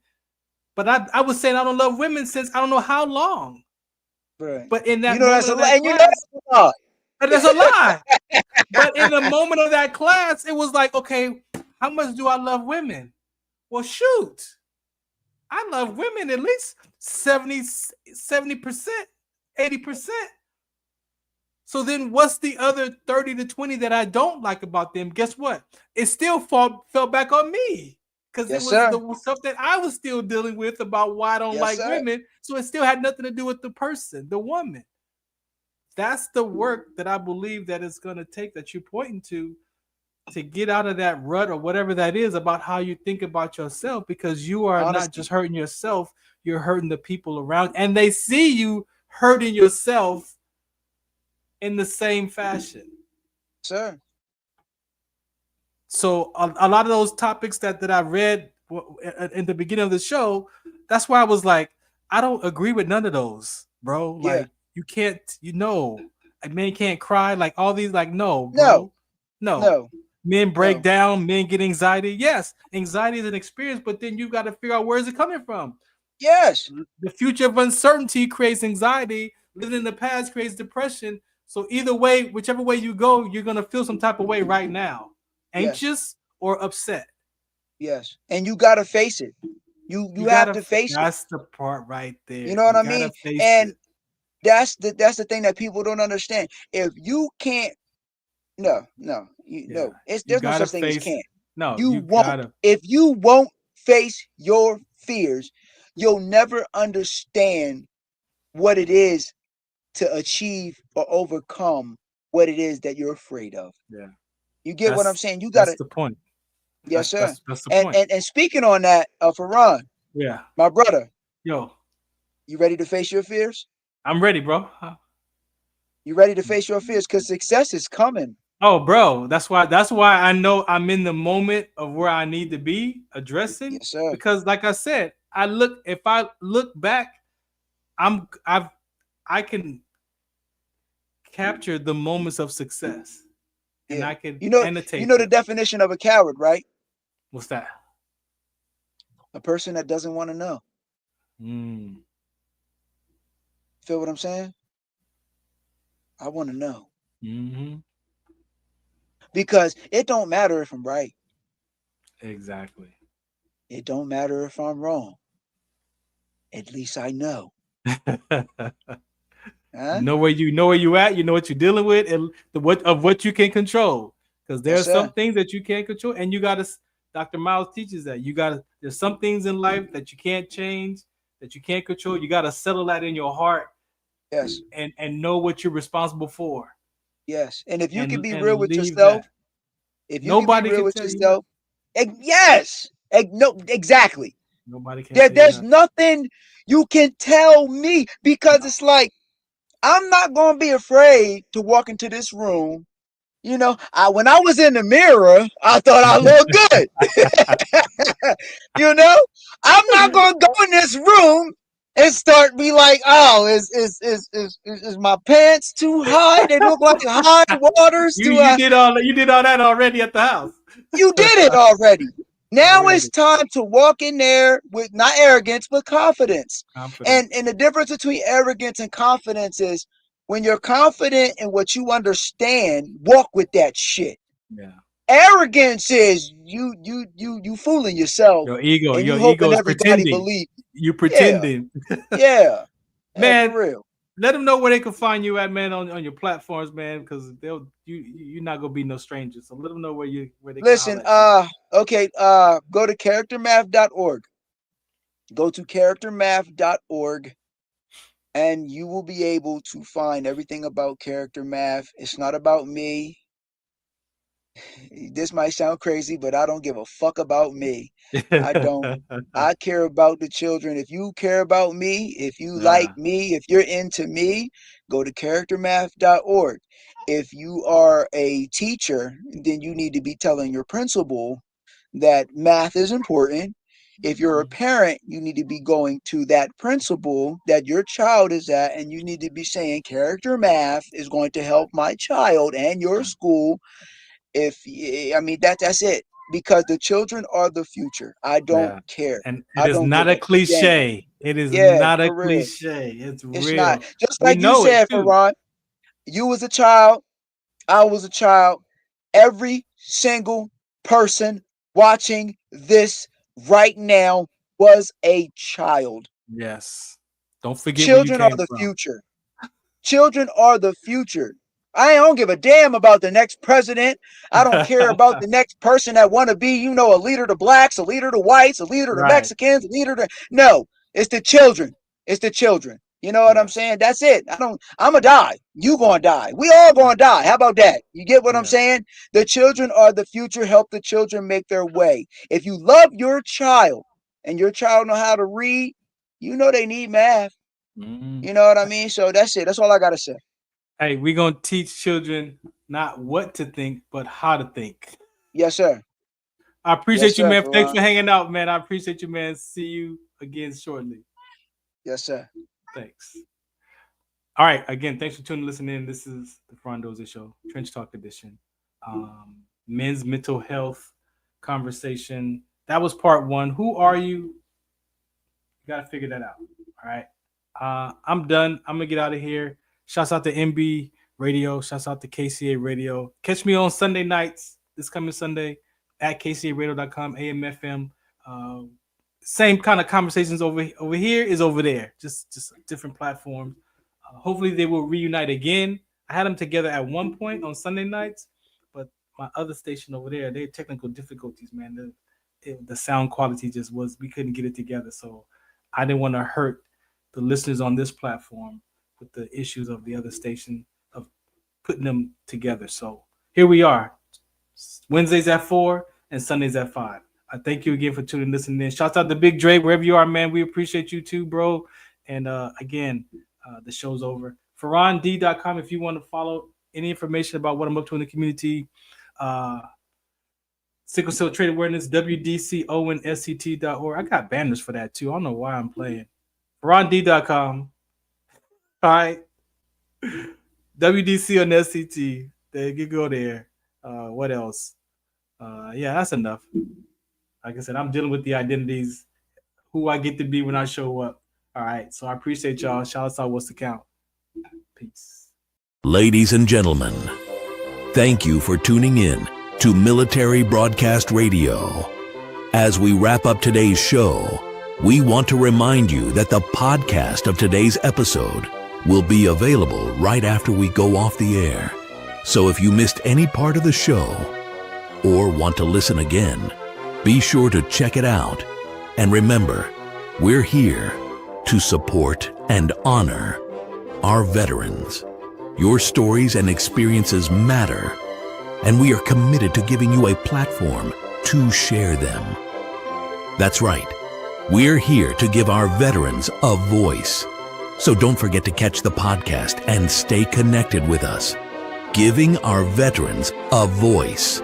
But I was saying I don't love women since I don't know how long. Right. But in that You know that's moment a of lie, that and you know class, that's a lie. and that's a lie. But in the moment of that class, it was like, okay, how much do I love women? Well, shoot. I love women at least 70%, 80%. So then what's the other 30 to 20 that I don't like about them? Guess what? It still fell back on me. Because Yes, it was sir. the stuff that I was still dealing with about why I don't Yes, like sir. women. So it still had nothing to do with the person, the woman. That's the work that I believe that it's going to take, that you're pointing to get out of that rut or whatever that is about how you think about yourself, because you are not Honesty. just hurting yourself, you're hurting the people around, and they see you hurting yourself in the same fashion. Sir. So a lot of those topics that I read in the beginning of the show, that's why I was like, I don't agree with none of those, bro. Yeah. Like, you can't, a man can't cry, like all these, like, no, No. bro. No. No. Men break No. down, men get anxiety. Yes, anxiety is an experience, but then you got to figure out where is it coming from. Yes. The future of uncertainty creates anxiety. Living in the past creates depression. So either way, whichever way you go, you're gonna feel some type of way right now, anxious or upset. Yes, and you gotta face it. You have to face it. That's the part right there. You know what I gotta mean? face And it. that's the thing that people don't understand. If you can't, no, there's no gotta such thing as face can't. it. No, you you won't. gotta. If you won't face your fears, you'll never understand what it is to achieve or overcome what it is that you're afraid of. Yeah. You get what I'm saying? You That's gotta. the point. Yes, sir. That's the and, point. and speaking on that, Farron, Yeah. my brother, Yo, you ready to face your fears? I'm ready, bro. You ready to face your fears? Because success is coming. Oh, bro, that's why I know I'm in the moment of where I need to be addressing. Yes, sir. Because like I said, if I look back, I can capture the moments of success. And I can annotate. You know the definition of a coward, right? What's that? A person that doesn't want to know. Feel what I'm saying? I want to know. Mm-hmm. Because it don't matter if I'm right. Exactly. It don't matter if I'm wrong. At least I know. Huh? Know where you at. You know what you're dealing with, and what you can control. Because there's some things that you can't control, and you gotta. Dr. Miles teaches that there's some things in life that you can't change, that you can't control. You gotta settle that in your heart. Yes. And know what you're responsible for. Yes. And if you can be real with yourself, if you nobody can be real can with yourself, yes. No, exactly. Nobody can. There's nothing you can tell me, because it's like, I'm not gonna be afraid to walk into this room. You know, when I was in the mirror, I thought I looked good. You know, I'm not gonna go in this room and start be like, oh, is my pants too high? They look like high waters. You did all that already at the house. You did it already. Now it's time to walk in there with not arrogance, but confidence. And the difference between arrogance and confidence is, when you're confident in what you understand, walk with that shit. Yeah. Arrogance is you fooling yourself. Your ego. And your you ego is everybody pretending. believe. You pretending. Yeah. Man, for real. Let them know where they can find you at, man, on your platforms, man, because you're not gonna be no stranger. So let them know where they listen. Okay. Go to charactermath.org. Go to charactermath.org. And you will be able to find everything about character math. It's not about me. This might sound crazy, but I don't give a fuck about me. I don't. I care about the children. If you care about me, if you like me, if you're into me, go to charactermath.org. If you are a teacher, then you need to be telling your principal that math is important. If you're a parent, you need to be going to that principal that your child is at, and you need to be saying character math is going to help my child and your school. I mean, that's it, because the children are the future. I don't care. And I it is don't not give a cliche. It is Yeah, not a for real. cliche. It's It's real. not. Just We like you know it said, too. Farron, you was a child, I was a child. Every single person watching this right now was a child. Yes. Don't forget where you Children are came the from. future. Children are the future. I don't give a damn about the next president. I don't care about the next person that want to be, a leader to blacks, a leader to whites, a leader to Right. Mexicans, a leader to... No, it's the children. It's the children. You know what I'm saying? That's it. I'm gonna die. You gonna die. We all gonna die. How about that? You get what I'm saying? The children are the future. Help the children make their way. If you love your child and your child know how to read, they need math. You know what I mean? So that's it. That's all I gotta say. Hey, we're going to teach children not what to think, but how to think. Yes, sir. I appreciate Yes, you, sir, man. Thanks Farron. for hanging out, man. I appreciate you, man. See you again shortly. Yes, sir. Thanks. All right. Again, thanks for tuning and listening in. This is the Farron Dozier Show, Trench Talk Edition. Men's mental health conversation. That was part 1. Who are you? You got to figure that out. All right. I'm done. I'm going to get out of here. Shouts out to MB Radio. Shouts out to KCA Radio. Catch me on Sunday nights, this coming Sunday, at kcaradio.com, AM/FM. Same kind of conversations over here is over there. Just different platforms. Hopefully they will reunite again. I had them together at one point on Sunday nights, but my other station over there, they had technical difficulties, man. The sound quality we couldn't get it together. So I didn't want to hurt the listeners on this platform with the issues of the other station of putting them together. So here we are, Wednesdays at 4 and Sundays at 5. I thank you again for tuning and listening in. Shouts out to Big Dre, wherever you are, man. We appreciate you too, bro. And again, the show's over. FarronD.com if you want to follow any information about what I'm up to in the community. Sickle Cell Trade Awareness, WDCONSCT.org. I got banners for that too. I don't know why I'm playing. FarronD.com. All right. WDC on SCT. There you go there. What else? Yeah, that's enough. Like I said, I'm dealing with the identities, who I get to be when I show up. All right. So I appreciate y'all. Shout out what's the count. Peace. Ladies and gentlemen, thank you for tuning in to Military Broadcast Radio. As we wrap up today's show, we want to remind you that the podcast of today's episode will be available right after we go off the air. So if you missed any part of the show or want to listen again, be sure to check it out. And remember, we're here to support and honor our veterans. Your stories and experiences matter, and we are committed to giving you a platform to share them. That's right. We're here to give our veterans a voice. So don't forget to catch the podcast and stay connected with us. Giving our veterans a voice.